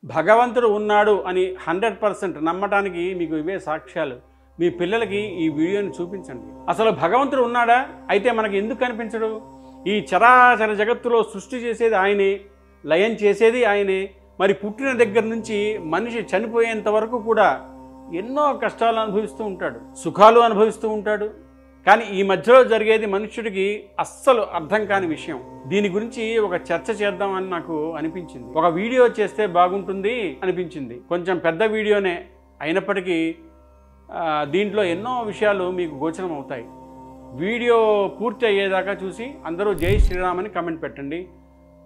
భగవంతుడు ఉన్నాడు అని 100% నమ్మటానికి మీకు ఇవే సాక్ష్యాలు. మీ పిల్లలకి ఈ వీడియోని చూపించండి. అసలు భగవంతుడు ఉన్నాడా? అయితే మనకి ఎందుకు కనిపించడు? ఈ చరాచర జగత్తులో సృష్టి చేసేది ఆయనే, లయం చేసేది ఆయనే. మరి పుట్టిన దగ్గర నుంచి మనిషి చనిపోయేంత వరకు కూడా ఎన్నో కష్టాలు అనుభవిస్తూ ఉంటాడు, సుఖాలు అనుభవిస్తూ ఉంటాడు. కానీ ఈ మధ్యలో జరిగేది మనుష్యుడికి అస్సలు అర్థం కాని విషయం. దీని గురించి ఒక చర్చ చేద్దామని నాకు అనిపించింది. ఒక వీడియో చేస్తే బాగుంటుంది అనిపించింది. కొంచెం పెద్ద వీడియోనే అయినప్పటికీ దీంట్లో ఎన్నో విషయాలు మీకు గోచరం అవుతాయి. వీడియో పూర్తి అయ్యేదాకా చూసి అందరూ జై శ్రీరామ్ అని కామెంట్ పెట్టండి,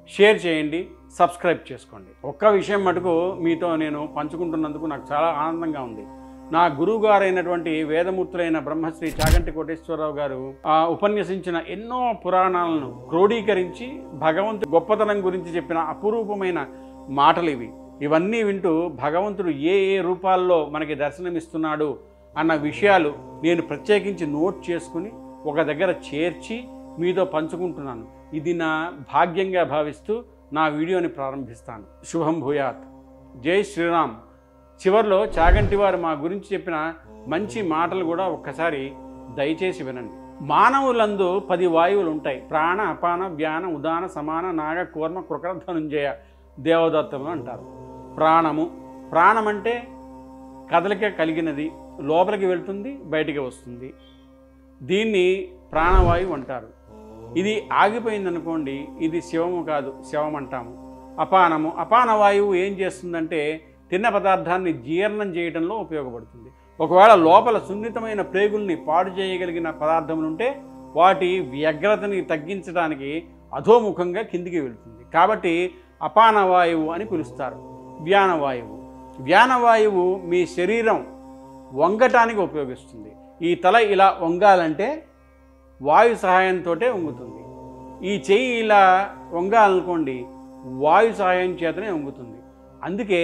షేర్ చేయండి, సబ్స్క్రైబ్ చేసుకోండి. ఒక్క విషయం మటుకు మీతో నేను పంచుకుంటున్నందుకు నాకు చాలా ఆనందంగా ఉంది. నా గురువు గారైనటువంటి వేదమూర్తులైన బ్రహ్మశ్రీ చాగంటి కోటేశ్వరరావు గారు ఉపన్యసించిన ఎన్నో పురాణాలను క్రోడీకరించి భగవంతుడి గొప్పతనం గురించి చెప్పిన అపురూపమైన మాటలు ఇవన్నీ వింటూ భగవంతుడు ఏ ఏ రూపాల్లో మనకి దర్శనమిస్తున్నాడు అన్న విషయాలు నేను ప్రత్యేకించి నోట్ చేసుకుని ఒక దగ్గర చేర్చి మీతో పంచుకుంటున్నాను. ఇది నా భాగ్యంగా భావిస్తూ నా వీడియోని ప్రారంభిస్తాను. శుభం భూయాత్. జై శ్రీరామ్. చివర్లో చాగంటి వారు మా గురించి చెప్పిన మంచి మాటలు కూడా ఒక్కసారి దయచేసి వినండి. మానవులందు 10 వాయువులు ఉంటాయి. ప్రాణ, అపాన, వ్యాన, ఉదాన, సమాన, నాగ, కూర్మ, కృకర, ధనుంజయ దేవదత్తములు అంటారు. ప్రాణం అంటే కదలిక కలిగినది, లోపలికి వెళ్తుంది, బయటికి వస్తుంది. దీన్ని ప్రాణవాయువు అంటారు. ఇది ఆగిపోయిందనుకోండి, ఇది శివము కాదు, శవం అంటాము. అపానవాయువు ఏం చేస్తుందంటే తిన్న పదార్థాన్ని జీర్ణం చేయడంలో ఉపయోగపడుతుంది. ఒకవేళ లోపల సున్నితమైన ప్రేగుల్ని పాడు చేయగలిగిన పదార్థములుంటే వాటి వ్యగ్రతని తగ్గించడానికి అధోముఖంగా కిందికి వెళుతుంది. కాబట్టి అపానవాయువు అని పిలుస్తారు. వ్యానవాయువు మీ శరీరం వంగటానికి ఉపయోగిస్తుంది. ఈ తల ఇలా వంగాలంటే వాయు సహాయంతో వంగుతుంది. ఈ చెయ్యి ఇలా వంగాలనుకోండి, వాయు సహాయం చేతనే వంగుతుంది. అందుకే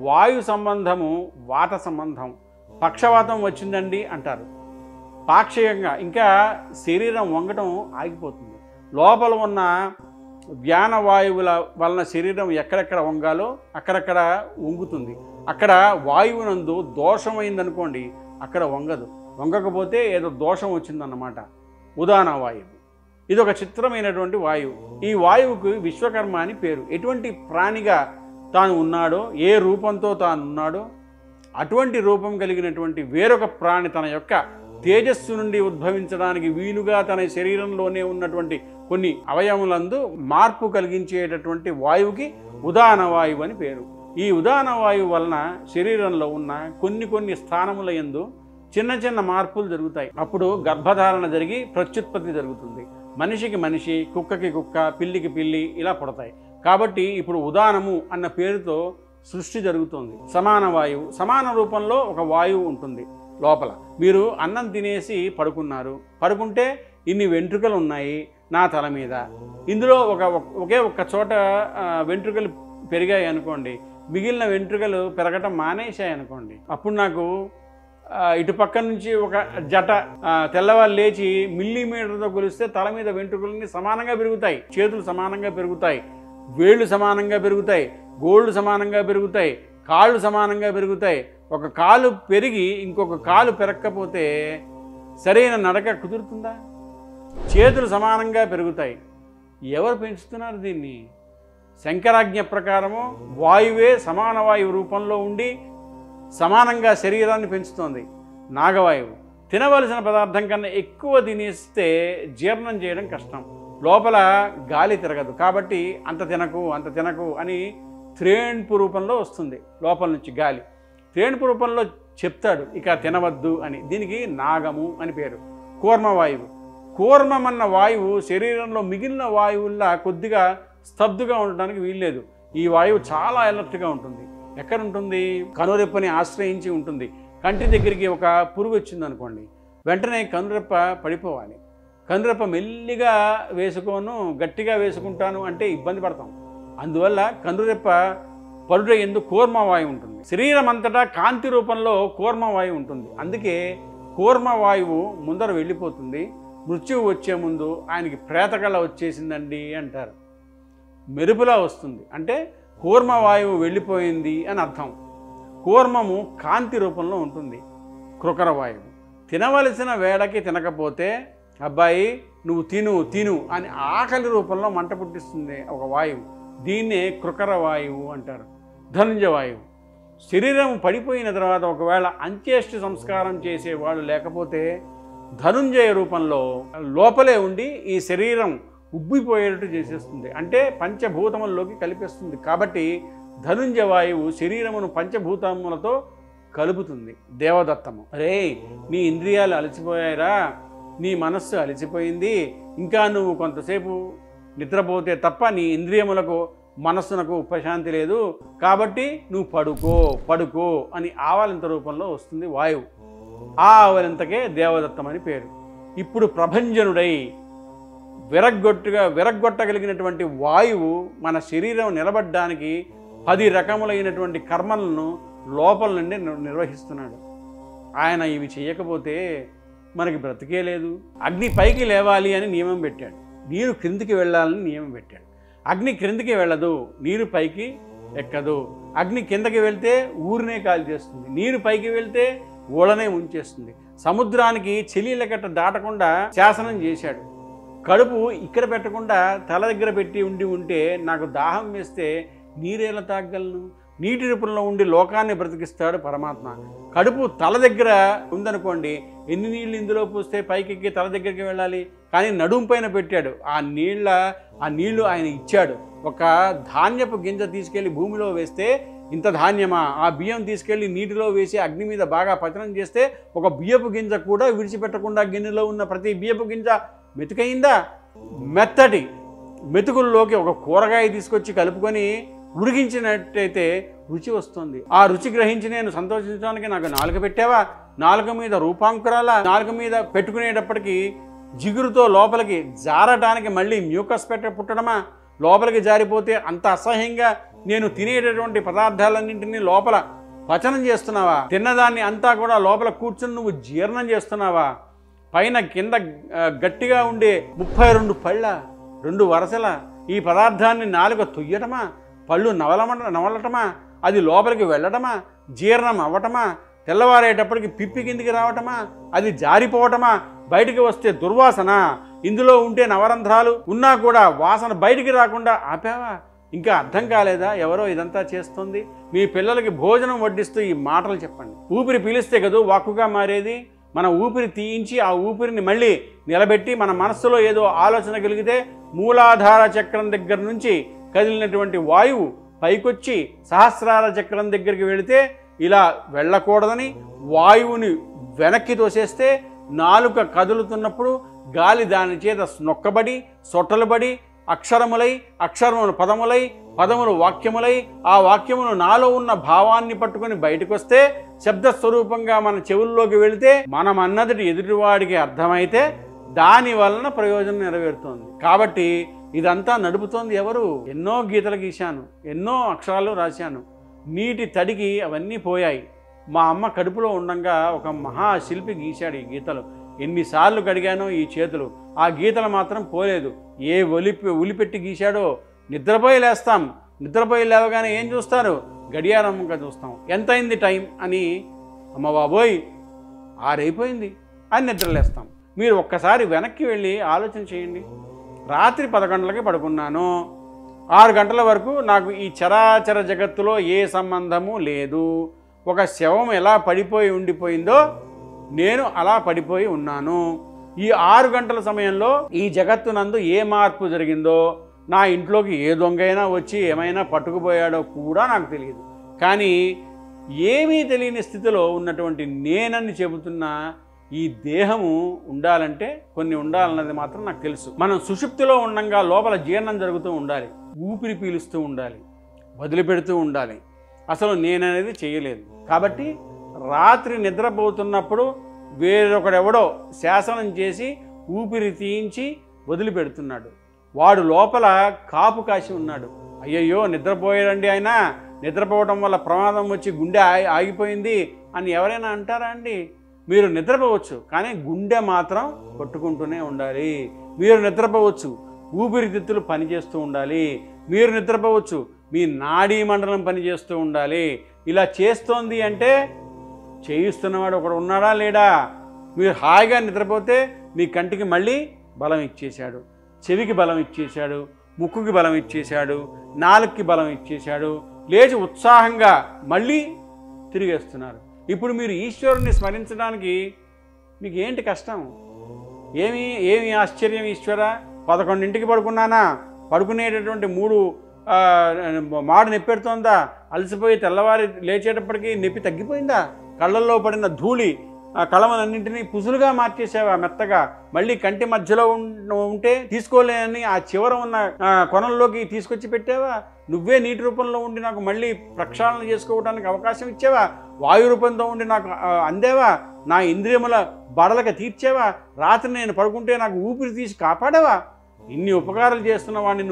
వాయు సంబంధము వాత సంబంధం. పక్షవాతం వచ్చిందండి అంటారు. పాక్షికంగా ఇంకా శరీరం వంగటం ఆగిపోతుంది. లోపల ఉన్న వ్యానవాయువుల వలన శరీరం ఎక్కడెక్కడ వంగాలో అక్కడక్కడ వంగుతుంది. అక్కడ వాయువునందు దోషమైందనుకోండి, అక్కడ వంగదు. వంగకపోతే ఏదో దోషం వచ్చిందన్నమాట. ఉదాన వాయువు ఇది ఒక చిత్రమైనటువంటి వాయువు. ఈ వాయువుకు విశ్వకర్మ అని పేరు. ఎటువంటి ప్రాణిగా తాను ఉన్నాడో, ఏ రూపంతో తాను ఉన్నాడో అటువంటి రూపం కలిగినటువంటి వేరొక ప్రాణి తన యొక్క తేజస్సు నుండి ఉద్భవించడానికి వీలుగా తన శరీరంలోనే ఉన్నటువంటి కొన్ని అవయవములందు మార్పు కలిగించేటటువంటి వాయువుకి ఉదాన వాయువు అని పేరు. ఈ ఉదాన వాయువు వలన శరీరంలో ఉన్న కొన్ని స్థానముల యందు చిన్న చిన్న మార్పులు జరుగుతాయి. అప్పుడు గర్భధారణ జరిగి ప్రత్యుత్పత్తి జరుగుతుంది. మనిషికి మనిషి, కుక్కకి కుక్క, పిల్లికి పిల్లి ఇలా పుడతాయి. కాబట్టి ఇప్పుడు ఉదానము అన్న పేరుతో సృష్టి జరుగుతుంది. సమాన వాయువు, సమాన రూపంలో ఒక వాయువు ఉంటుంది లోపల. మీరు అన్నం తినేసి పడుకుంటే ఇన్ని వెంట్రుకలు ఉన్నాయి నా తల మీద. ఇందులో ఒకే ఒక్క చోట వెంట్రుకలు పెరిగాయి అనుకోండి, మిగిలిన వెంట్రుకలు పెరగటం మానేశాయి అనుకోండి, అప్పుడు నాకు ఇటు పక్క నుంచి ఒక జట తెల్లవారు లేచి మిల్లీమీటర్తో కొలిస్తే తల మీద వెంట్రుకలన్నీ సమానంగా పెరుగుతాయి. చేతులు సమానంగా పెరుగుతాయి, వేళ్ళు సమానంగా పెరుగుతాయి, గోళ్ళు సమానంగా పెరుగుతాయి, కాళ్ళు సమానంగా పెరుగుతాయి. ఒక కాలు పెరిగి ఇంకొక కాలు పెరగకపోతే సరైన నడక కుదురుతుందా? చేతులు సమానంగా పెరుగుతాయి. ఎవరు పెంచుతున్నారు దీన్ని? శంకరాజ్ఞ ప్రకారము వాయువే సమాన వాయువు రూపంలో ఉండి సమానంగా శరీరాన్ని పెంచుతోంది. నాగవాయువు తినవలసిన పదార్థం కన్నా ఎక్కువ తినేస్తే జీర్ణం చేయడం కష్టం, లోపల గాలి తిరగదు. కాబట్టి అంత తినకు అని త్రేణ్పు రూపంలో వస్తుంది లోపల నుంచి గాలి. త్రేణ్పు రూపంలో చెప్తాడు ఇక తినవద్దు అని. దీనికి నాగము అని పేరు. కూర్మవాయువు, కూర్మమన్న వాయువు శరీరంలో మిగిలిన వాయువుల్లా కొద్దిగా స్తబ్దుగా ఉండడానికి వీల్లేదు. ఈ వాయువు చాలా అలర్ట్గా ఉంటుంది. ఎక్కడ ఉంటుంది? కనురెప్పని ఆశ్రయించి ఉంటుంది. కంటి దగ్గరికి ఒక పురుగు వచ్చిందనుకోండి, వెంటనే కనురెప్ప పడిపోవాలి. కనురెప్ప మెల్లిగా గట్టిగా వేసుకుంటాను అంటే ఇబ్బంది పడతాం. అందువల్ల కనురెప్ప పరుడ ఎందు కూర్మవాయువు ఉంటుంది. శరీరం అంతటా కాంతి రూపంలో కూర్మవాయువు ఉంటుంది. అందుకే కూర్మవాయువు ముందర వెళ్ళిపోతుంది. మృత్యువు వచ్చే ముందు ఆయనకి ప్రేతకళ వచ్చేసిందండి అంటారు. మెరుపులా వస్తుంది అంటే కూర్మవాయువు వెళ్ళిపోయింది అని అర్థం. కూర్మము కాంతి రూపంలో ఉంటుంది. కృకరవాయువు తినవలసిన వేళకి తినకపోతే అబ్బాయి నువ్వు తిను తిను అని ఆకలి రూపంలో మంట పుట్టిస్తుంది ఒక వాయువు. దీన్నే కృకరవాయువు అంటారు. ధనుంజవాయువు శరీరం పడిపోయిన తర్వాత ఒకవేళ అంత్యేష్టి సంస్కారం చేసేవాళ్ళు లేకపోతే ధనుంజయ రూపంలో లోపలే ఉండి ఈ శరీరం ఉబ్బిపోయేటట్టు చేసేస్తుంది. అంటే పంచభూతముల్లోకి కలిపేస్తుంది. కాబట్టి ధనుంజవాయువు శరీరమును పంచభూతములతో కలుపుతుంది. దేవదత్తము రే నీ ఇంద్రియాలు అలసిపోయారా, నీ మనస్సు అలసిపోయింది, ఇంకా నువ్వు కొంతసేపు నిద్రపోతే తప్ప నీ ఇంద్రియములకు మనస్సునకు ఉపశాంతి లేదు, కాబట్టి నువ్వు పడుకో పడుకో అని ఆవలింత రూపంలో వస్తుంది వాయువు. ఆ ఆవలింతకే దేవదత్తం అని పేరు. ఇప్పుడు ప్రభంజనుడై విరగ్గొట్టగలిగినటువంటి వాయువు మన శరీరం నిలబడ్డానికి 10 రకములైనటువంటి కర్మలను లోపల నుండి నిర్వహిస్తున్నాడు. ఆయన ఇవి చేయకపోతే మనకి బ్రతికే లేదు. అగ్ని పైకి లేవాలి అని నియమం పెట్టాడు, నీరు క్రిందికి వెళ్ళాలని నియమం పెట్టాడు. అగ్ని క్రిందికి వెళ్ళదు, నీరు పైకి ఎక్కదు. అగ్ని కిందకి వెళ్తే ఊరినే కాల్ చేస్తుంది, నీరు పైకి వెళ్తే ఊళ్ళనే ఉంచేస్తుంది. సముద్రానికి చెలీలకట్ట దాటకుండా శాసనం చేశాడు. కడుపు ఇక్కడ పెట్టకుండా తల దగ్గర పెట్టి ఉంటే నాకు దాహం వేస్తే నీరేలా తాగలను? నీటి రూపంలో ఉండి లోకాన్ని బ్రతికిస్తాడు పరమాత్మ. కడుపు తల దగ్గర ఉందనుకోండి, ఎన్ని నీళ్ళు ఇందులో పోస్తే పైకెక్కి తల దగ్గరికి వెళ్ళాలి, కానీ నడుము పైన పెట్టాడు. ఆ నీళ్లు ఆయన ఇచ్చాడు. ఒక ధాన్యపు గింజ తీసుకెళ్ళి భూమిలో వేస్తే ఇంత ధాన్యమా, ఆ బియ్యం తీసుకెళ్ళి నీటిలో వేసి అగ్ని మీద బాగా పచనం చేస్తే ఒక బియ్యపు గింజ కూడా విడిచిపెట్టకుండా గిన్నెలో ఉన్న ప్రతి బియ్యపు గింజ మెతుకైందా? మెత్తటి మెతుకుల్లోకి ఒక కూరగాయ తీసుకొచ్చి కలుపుకొని ఉడికించినట్టయితే రుచి వస్తుంది. ఆ రుచి గ్రహించి నేను సంతోషించడానికి నాకు నాలుక పెట్టావా, నాలుక మీద రూపాంకురాల నాలుక మీద పెట్టుకునేటప్పటికి జిగురుతో లోపలికి జారటానికి మళ్ళీ మ్యూకస్ పుట్టడమా, లోపలికి జారిపోతే అంత అసహ్యంగా నేను తినేటటువంటి పదార్థాలన్నింటినీ లోపల పచనం చేస్తున్నావా? తిన్నదాన్ని అంతా కూడా లోపల కూర్చుని నువ్వు జీర్ణం చేస్తున్నావా? పైన కింద గట్టిగా ఉండే 32 పళ్ళ 2 వరసల ఈ పదార్థాన్ని నాలుక తొయ్యటమా, పళ్ళు నవలటమా, అది లోపలికి వెళ్ళటమా, జీర్ణం అవ్వటమా, తెల్లవారేటప్పటికి పిప్పి కిందికి రావటమా, అది జారిపోవటమా, బయటికి వస్తే దుర్వాసన, ఇందులో ఉంటే నవరంధ్రాలు ఉన్నా కూడా వాసన బయటికి రాకుండా ఆపావా? ఇంకా అర్థం కాలేదా ఎవరో ఇదంతా చేస్తుంది? మీ పిల్లలకి భోజనం వడ్డిస్తూ ఈ మాటలు చెప్పండి. ఊపిరి పీలిస్తే కదా వాక్కుగా మారేది. మన ఊపిరి తీయించి ఆ ఊపిరిని మళ్ళీ నిలబెట్టి మన మనస్సులో ఏదో ఆలోచన కలిగితే మూలాధార చక్రం దగ్గర నుంచి కదిలినటువంటి వాయువు పైకొచ్చి సహస్రార చక్రం దగ్గరికి వెళితే ఇలా వెళ్ళకూడదని వాయువుని వెనక్కి తోసేస్తే నాలుక కదులుతున్నప్పుడు గాలి దాని చేత నొక్కబడి సొట్టలుబడి అక్షరములై, అక్షరములు పదములై, పదములు వాక్యములై, ఆ వాక్యమును నాలో ఉన్న భావాన్ని పట్టుకొని బయటకు వస్తే శబ్దస్వరూపంగా మన చెవుల్లోకి వెళితే మనం అన్నది ఎదుటివాడికి అర్థమైతే దాని వలన ప్రయోజనం నెరవేరుతోంది. కాబట్టి ఇదంతా నడుపుతోంది ఎవరు? ఎన్నో గీతలు గీశాను, ఎన్నో అక్షరాలు రాశాను, నీటి తడికి అవన్నీ పోయాయి. మా అమ్మ కడుపులో ఉండగా ఒక మహాశిల్పి గీశాడు ఈ గీతలు. ఎన్నిసార్లు కడిగానో ఈ చేతులు, ఆ గీతలు మాత్రం పోలేదు. ఏ ఉలిపెట్టి గీశాడో. నిద్రపోయి లేస్తాం, నిద్రపోయి లేవగానే ఏం చూస్తారు? గడియారంగా చూస్తాం. ఎంతైంది టైం అని, అమ్మ బాబోయ్ 6 అయిపోయింది అని నిద్రలేస్తాం. మీరు ఒక్కసారి వెనక్కి వెళ్ళి ఆలోచన చేయండి. రాత్రి 11 గంటలకి పడుకున్నాను, 6 గంటల వరకు నాకు ఈ చరాచర జగత్తులో ఏ సంబంధము లేదు. ఒక శవం ఎలా పడిపోయి ఉండిపోయిందో నేను అలా పడిపోయి ఉన్నాను. ఈ 6 గంటల సమయంలో ఈ జగత్తునందు ఏ మార్పు జరిగిందో, నా ఇంట్లోకి ఏ దొంగైనా వచ్చి ఏమైనా పట్టుకుపోయాడో కూడా నాకు తెలియదు. కానీ ఏమీ తెలియని స్థితిలో ఉన్నటువంటి నేనని చెబుతున్న ఈ దేహము ఉండాలంటే కొన్ని ఉండాలన్నది మాత్రం నాకు తెలుసు. మనం సుషుప్తిలో ఉండంగా లోపల జీర్ణం జరుగుతూ ఉండాలి, ఊపిరి పీలుస్తూ ఉండాలి, వదిలిపెడుతూ ఉండాలి. అసలు నేననేది చేయలేదు. కాబట్టి రాత్రి నిద్రపోతున్నప్పుడు వేరొకడెవడో శాసనం చేసి ఊపిరి తీయించి వదిలిపెడుతున్నాడు. వాడు లోపల కాపు కాసి ఉన్నాడు. అయ్యయ్యో నిద్రపోయాడండి ఆయన, నిద్రపోవడం వల్ల ప్రమాదం వచ్చి గుండె ఆగిపోయింది అని ఎవరైనా అంటారా అండి? మీరు నిద్రపోవచ్చు, కానీ గుండె మాత్రం కొట్టుకుంటూనే ఉండాలి. మీరు నిద్రపోవచ్చు, ఊపిరితిత్తులు పనిచేస్తూ ఉండాలి. మీరు నిద్రపోవచ్చు, మీ నాడీ మండలం పనిచేస్తూ ఉండాలి. ఇలా చేస్తోంది అంటే చేయిస్తున్నవాడు ఒకడు ఉన్నాడా లేడా? మీరు హాయిగా నిద్రపోతే మీ కంటికి మళ్ళీ బలం ఇచ్చేశాడు, చెవికి బలం ఇచ్చేశాడు, ముక్కుకి బలం ఇచ్చేశాడు, నాలుగుకి బలం ఇచ్చేశాడు. లేచి ఉత్సాహంగా మళ్ళీ తిరిగేస్తున్నారు. ఇప్పుడు మీరు ఈశ్వరుని స్మరించడానికి మీకు ఏంటి కష్టం? ఏమి ఆశ్చర్యం ఈశ్వర? 11ంటికి పడుకున్నానా? పడుకునేటటువంటి 3 మాడు నొప్పి పెడుతోందా? అలసిపోయి తెల్లవారి లేచేటప్పటికి నొప్పి తగ్గిపోయిందా? కళ్ళల్లో పడిన ధూళి కళమలన్నింటినీ పుసులుగా మార్చేసావా మెత్తగా? మళ్ళీ కంటి మధ్యలో ఉంటే తీసుకోలేని ఆ చివర ఉన్న కొనంలోకి తీసుకొచ్చి పెట్టావా? నువ్వే నీటి రూపంలో ఉండి నాకు మళ్ళీ ప్రక్షాళన చేసుకోవడానికి అవకాశం ఇచ్చావా? వాయు రూపంతో ఉండి నాకు అందేవా? నా ఇంద్రియముల బడలక తీర్చావా? రాత్రి నేను పడుకుంటే నాకు ఊపిరి తీసి కాపాడావా? ఇన్ని ఉపకారాలు చేస్తున్న వాడిని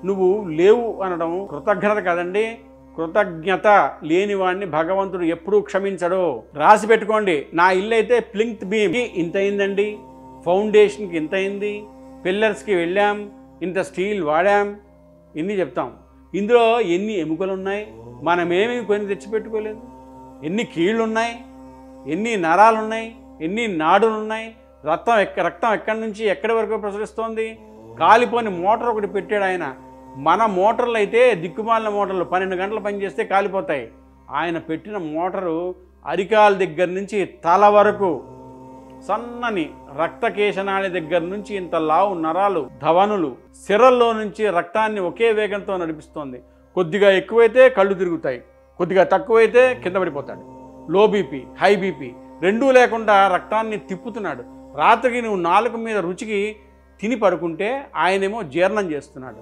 నువ్వు లేవు అనడం కృతజ్ఞత కదండి. కృతజ్ఞత లేని వాడిని భగవంతుడు ఎప్పుడూ క్షమించడు. రాసి పెట్టుకోండి. నా ఇల్లు అయితే ప్లింత్ బీమ్కి ఇంత అయిందండి, ఫౌండేషన్కి ఇంత అయింది, పిల్లర్స్కి వెళ్ళాం, ఇంత స్టీల్ వాడాం, ఇన్ని చెప్తాం. ఇందులో ఎన్ని ఎముకలు ఉన్నాయి, మనమేమి కొని తెచ్చిపెట్టుకోలేదు. ఎన్ని కీళ్ళు ఉన్నాయి, ఎన్ని నరాలు ఉన్నాయి, ఎన్ని నాడులు ఉన్నాయి, రక్తం ఎక్కడి నుంచి ఎక్కడి వరకు ప్రసరిస్తోంది. కాలిపోని మోటార్ ఒకటి పెట్టాడు ఆయన. మన మోటార్లు అయితే దిక్కుమాలిన మోటార్లు 12 గంటలు పనిచేస్తే కాలిపోతాయి. ఆయన పెట్టిన మోటారు అరికాల దగ్గర నుంచి తల వరకు సన్నని రక్తకేశనాళి దగ్గర నుంచి ఇంత లావు నరాలు, ధవనులు, సిరల్లో నుంచి రక్తాన్ని ఒకే వేగంతో నడిపిస్తోంది. కొద్దిగా ఎక్కువైతే కళ్ళు తిరుగుతాయి, కొద్దిగా తక్కువైతే కింద పడిపోతాడు. లో బీపీ, హై బీపీ రెండూ లేకుండా రక్తాన్ని తిప్పుతున్నాడు. రాత్రికి నువ్వు నాలుక మీద రుచికి తిని పడుకుంటే ఆయనేమో జీర్ణం చేస్తున్నాడు.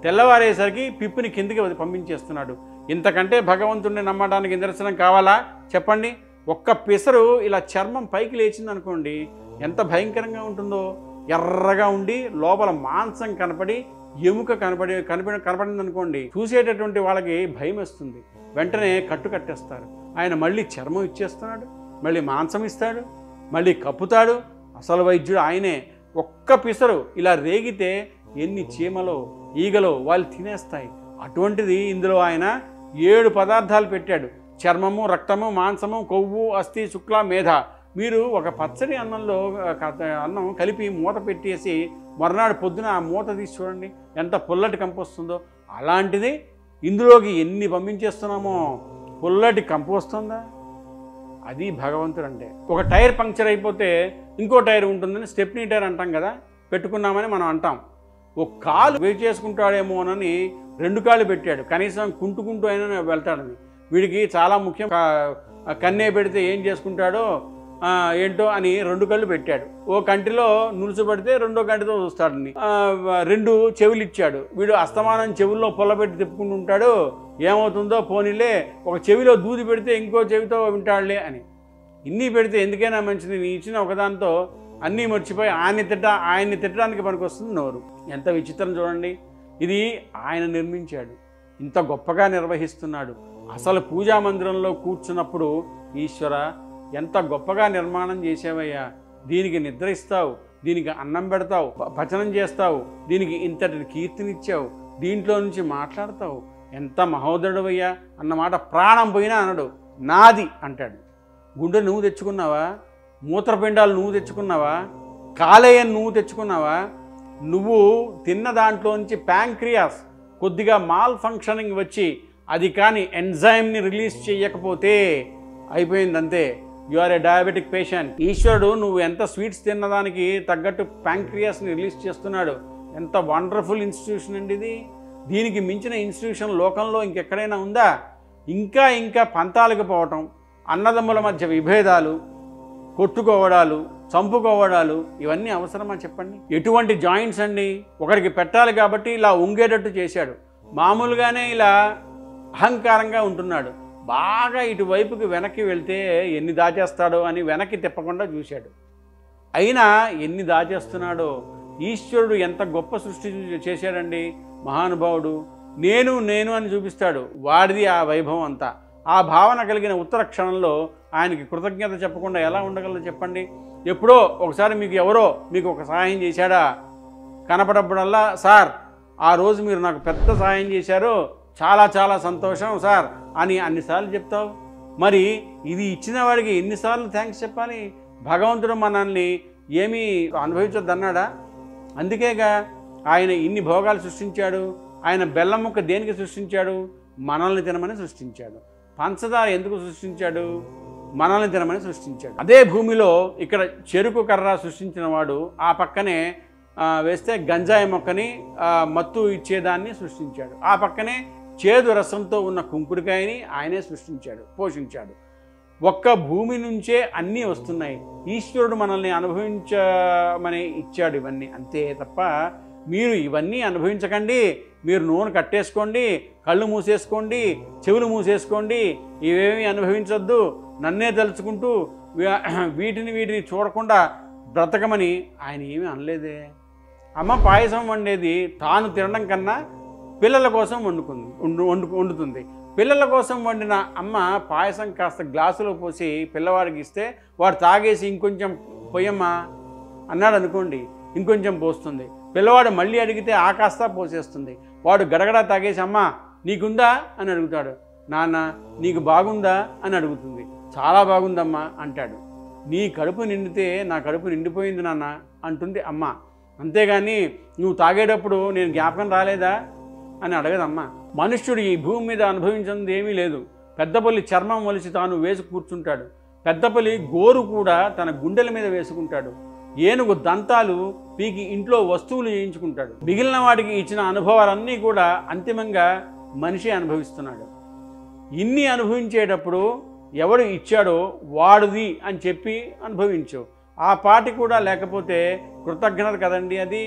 తెల్లవారేసరికి పిప్పుని కిందికి పంపించేస్తున్నాడు. ఇంతకంటే భగవంతుడిని నమ్మడానికి నిదర్శనం కావాలా చెప్పండి? ఒక్క పిసరు ఇలా చర్మం పైకి లేచింది అనుకోండి, ఎంత భయంకరంగా ఉంటుందో. ఎర్రగా ఉండి లోపల మాంసం కనపడి ఎముక కనపడింది అనుకోండి, చూసేటటువంటి వాళ్ళకి భయం వస్తుంది. వెంటనే కట్టేస్తారు. ఆయన మళ్ళీ చర్మం ఇచ్చేస్తున్నాడు, మళ్ళీ మాంసం ఇస్తాడు, మళ్ళీ కప్పుతాడు. అసలు వైద్యుడు ఆయనే. ఒక్క పిసరు ఇలా రేగితే ఎన్ని చీమలో ఈగలో వాళ్ళు తినేస్తాయి. అటువంటిది ఇందులో ఆయన 7 పదార్థాలు పెట్టాడు. చర్మము, రక్తము, మాంసము, కొవ్వు, అస్థి, శుక్ల, మేధ. మీరు ఒక పచ్చడి అన్నం కలిపి మూత పెట్టేసి మర్నాడు పొద్దున ఆ మూత తీసి చూడండి, ఎంత పుల్లటి కంపు వస్తుందో. అలాంటిది ఇందులోకి ఎన్ని పంపించేస్తున్నామో, పుల్లటి కంపు వస్తుందా? అది భగవంతుడు అంటే. ఒక టైర్ పంక్చర్ అయిపోతే ఇంకో టైర్ ఉంటుందని స్టెప్నీ టైర్ అంటాం కదా, పెట్టుకున్నామని మనం అంటాం. ఒక కాలు వెయిట్ చేసుకుంటాడేమోనని 2 కాళ్ళు పెట్టాడు, కనీసం కుంటుకుంటూ అయినా వెళ్తాడని. వీడికి చాలా ముఖ్యం. కన్నే పెడితే ఏం చేసుకుంటాడో ఏంటో అని 2 కళ్ళు పెట్టాడు. ఓ కంటిలో నులుసు పడితే రెండో కంటితో చూస్తాడని 2 చెవులు ఇచ్చాడు. వీడు అస్తమానం చెవుల్లో పొల్లబెట్టి తిప్పుకుంటూ ఉంటాడు. ఏమవుతుందో పోనీలే, ఒక చెవిలో దూది పెడితే ఇంకో చెవితో వింటాడులే అని. ఇన్ని పెడితే ఎందుకైనా మంచిది, నీ ఇచ్చిన ఒకదాంతో అన్నీ మర్చిపోయి ఆయన్ని తిట్టడానికి పనికొస్తుంది నోరు. ఎంత విచిత్రం చూడండి. ఇది ఆయన నిర్మించాడు, ఇంత గొప్పగా నిర్వహిస్తున్నాడు. అసలు పూజా మందిరంలో కూర్చున్నప్పుడు ఈశ్వర ఎంత గొప్పగా నిర్మాణం చేసావయ్యా, దీనికి నిద్ర ఇస్తావు, దీనికి అన్నం పెడతావు, పచనం చేస్తావు, దీనికి ఇంతటి కీర్తినిచ్చావు, దీంట్లో నుంచి మాట్లాడతావు, ఎంత మహోదరుడవయ్యా అన్నమాట. ప్రాణం పోయినా అనడు, నాది అంటాడు. గుండె నువ్వు తెచ్చుకున్నావా? మూత్రపిండాలు నువ్వు తెచ్చుకున్నావా? కాలేయం నువ్వు తెచ్చుకున్నావా? నువ్వు తిన్న దాంట్లోంచి ప్యాంక్రియాస్ కొద్దిగా మాల్ ఫంక్షనింగ్ వచ్చి అది కానీ ఎంజైమ్ని రిలీజ్ చేయకపోతే అయిపోయిందంతే, you are a diabetic patient. ఈశ్వరుడు నువ్వు ఎంత స్వీట్స్ తిన్నదానికి తగ్గట్టు ప్యాంక్రియాస్ని రిలీజ్ చేస్తున్నాడు. ఎంత వండర్ఫుల్ ఇన్స్టిట్యూషన్ అండి ఇది. దీనికి మించిన ఇన్స్టిట్యూషన్ లోకంలో ఇంకెక్కడైనా ఉందా? ఇంకా పంతాలకు పోవటం, అన్నదమ్ముల మధ్య విభేదాలు, కొట్టుకోవడాలు, చంపుకోవడాలు, ఇవన్నీ అవసరమా చెప్పండి? ఎటువంటి జాయింట్స్ అండి. ఒకరికి పెట్టాలి కాబట్టి ఇలా ఉంగేటట్టు చేశాడు. మామూలుగానే ఇలా అహంకారంగా ఉంటున్నాడు. బాగా ఇటువైపుకి వెనక్కి వెళ్తే ఎన్ని దాచేస్తాడో అని వెనక్కి తిప్పకుండా చూశాడు. అయినా ఎన్ని దాచేస్తున్నాడో. ఈశ్వరుడు ఎంత గొప్ప సృష్టి చేశాడండి మహానుభావుడు. నేను అని చూపిస్తాడు. వాడిది ఆ వైభవం అంతా. ఆ భావన కలిగిన ఉత్తర క్షణంలో ఆయనకి కృతజ్ఞత చెప్పకుండా ఎలా ఉండగలరు చెప్పండి? ఎప్పుడో ఒకసారి మీకు ఒక సహాయం చేశాడా? కనపడప్పుడల్లా సార్ ఆ రోజు మీరు నాకు పెద్ద సహాయం చేశారు, చాలా చాలా సంతోషం సార్ అని అన్నిసార్లు చెప్తావు. మరి ఇది ఇచ్చిన వాడికి ఎన్నిసార్లు థ్యాంక్స్ చెప్పాలి? భగవంతుడు మనల్ని ఏమీ అనుభవించొద్దన్నాడా? అందుకేగా ఆయన ఇన్ని భోగాలు సృష్టించాడు. ఆయన బెల్లం ముక్క దేనికి సృష్టించాడు? మనల్ని తినమని సృష్టించాడు. పంచదార ఎందుకు సృష్టించాడు? మనల్ని తినమని సృష్టించాడు. అదే భూమిలో ఇక్కడ చెరుకు కర్ర సృష్టించిన వాడు ఆ పక్కనే వేస్తే గంజాయి మొక్కని మత్తు ఇచ్చేదాన్ని సృష్టించాడు. ఆ పక్కనే చేదు రసంతో ఉన్న కుంకుడికాయని ఆయనే సృష్టించాడు, పోషించాడు. ఒక్క భూమి నుంచే అన్నీ వస్తున్నాయి. ఈశ్వరుడు మనల్ని అనుభవించమని ఇచ్చాడు ఇవన్నీ, అంతే తప్ప మీరు ఇవన్నీ అనుభవించకండి, మీరు నూనె కట్టేసుకోండి, కళ్ళు మూసేసుకోండి, చెవులు మూసేసుకోండి, ఇవేమీ అనుభవించొద్దు, నన్నే తలుచుకుంటూ వీటిని చూడకుండా బ్రతకమని ఆయన ఏమీ అనలేదే. అమ్మ పాయసం వండేది తాను తినడం కన్నా పిల్లల కోసం వండుతుంది. పిల్లల కోసం వండిన అమ్మ పాయసం కాస్త గ్లాసులో పోసి పిల్లవాడికి ఇస్తే వాడు తాగేసి ఇంకొంచెం పొయ్యమ్మా అన్నాడు అనుకోండి, ఇంకొంచెం పోస్తుంది. పిల్లవాడు మళ్ళీ అడిగితే ఆ కాస్త పోసేస్తుంది. వాడు గడగడా తాగేసి అమ్మ నీకుందా అని అడుగుతాడు. నాన్న నీకు బాగుందా అని అడుగుతుంది. చాలా బాగుందమ్మా అంటాడు. నీ కడుపు నిండితే నా కడుపు నిండిపోయింది నాన్న అంటుంది అమ్మ. అంతేగాని నువ్వు తాగేటప్పుడు నేను జ్ఞాపకం రాలేదా అని అడగదమ్మా. మనుష్యుడు ఈ భూమి మీద అనుభవించినది ఏమీ లేదు. పెద్దపల్లి చర్మం వలిసి తాను వేసి కూర్చుంటాడు. పెద్దపల్లి గోరు కూడా తన గుండెల మీద వేసుకుంటాడు. ఏనుగు దంతాలు పీకి ఇంట్లో వస్తువులు చేయించుకుంటాడు. మిగిలిన వాడికి ఇచ్చిన అనుభవాలన్నీ కూడా అంతిమంగా మనిషి అనుభవిస్తున్నాడు. ఇన్ని అనుభవించేటప్పుడు ఎవడు ఇచ్చాడో వాడుది అని చెప్పి అనుభవించు. ఆ పాటి కూడా లేకపోతే కృతజ్ఞత కదండి అది.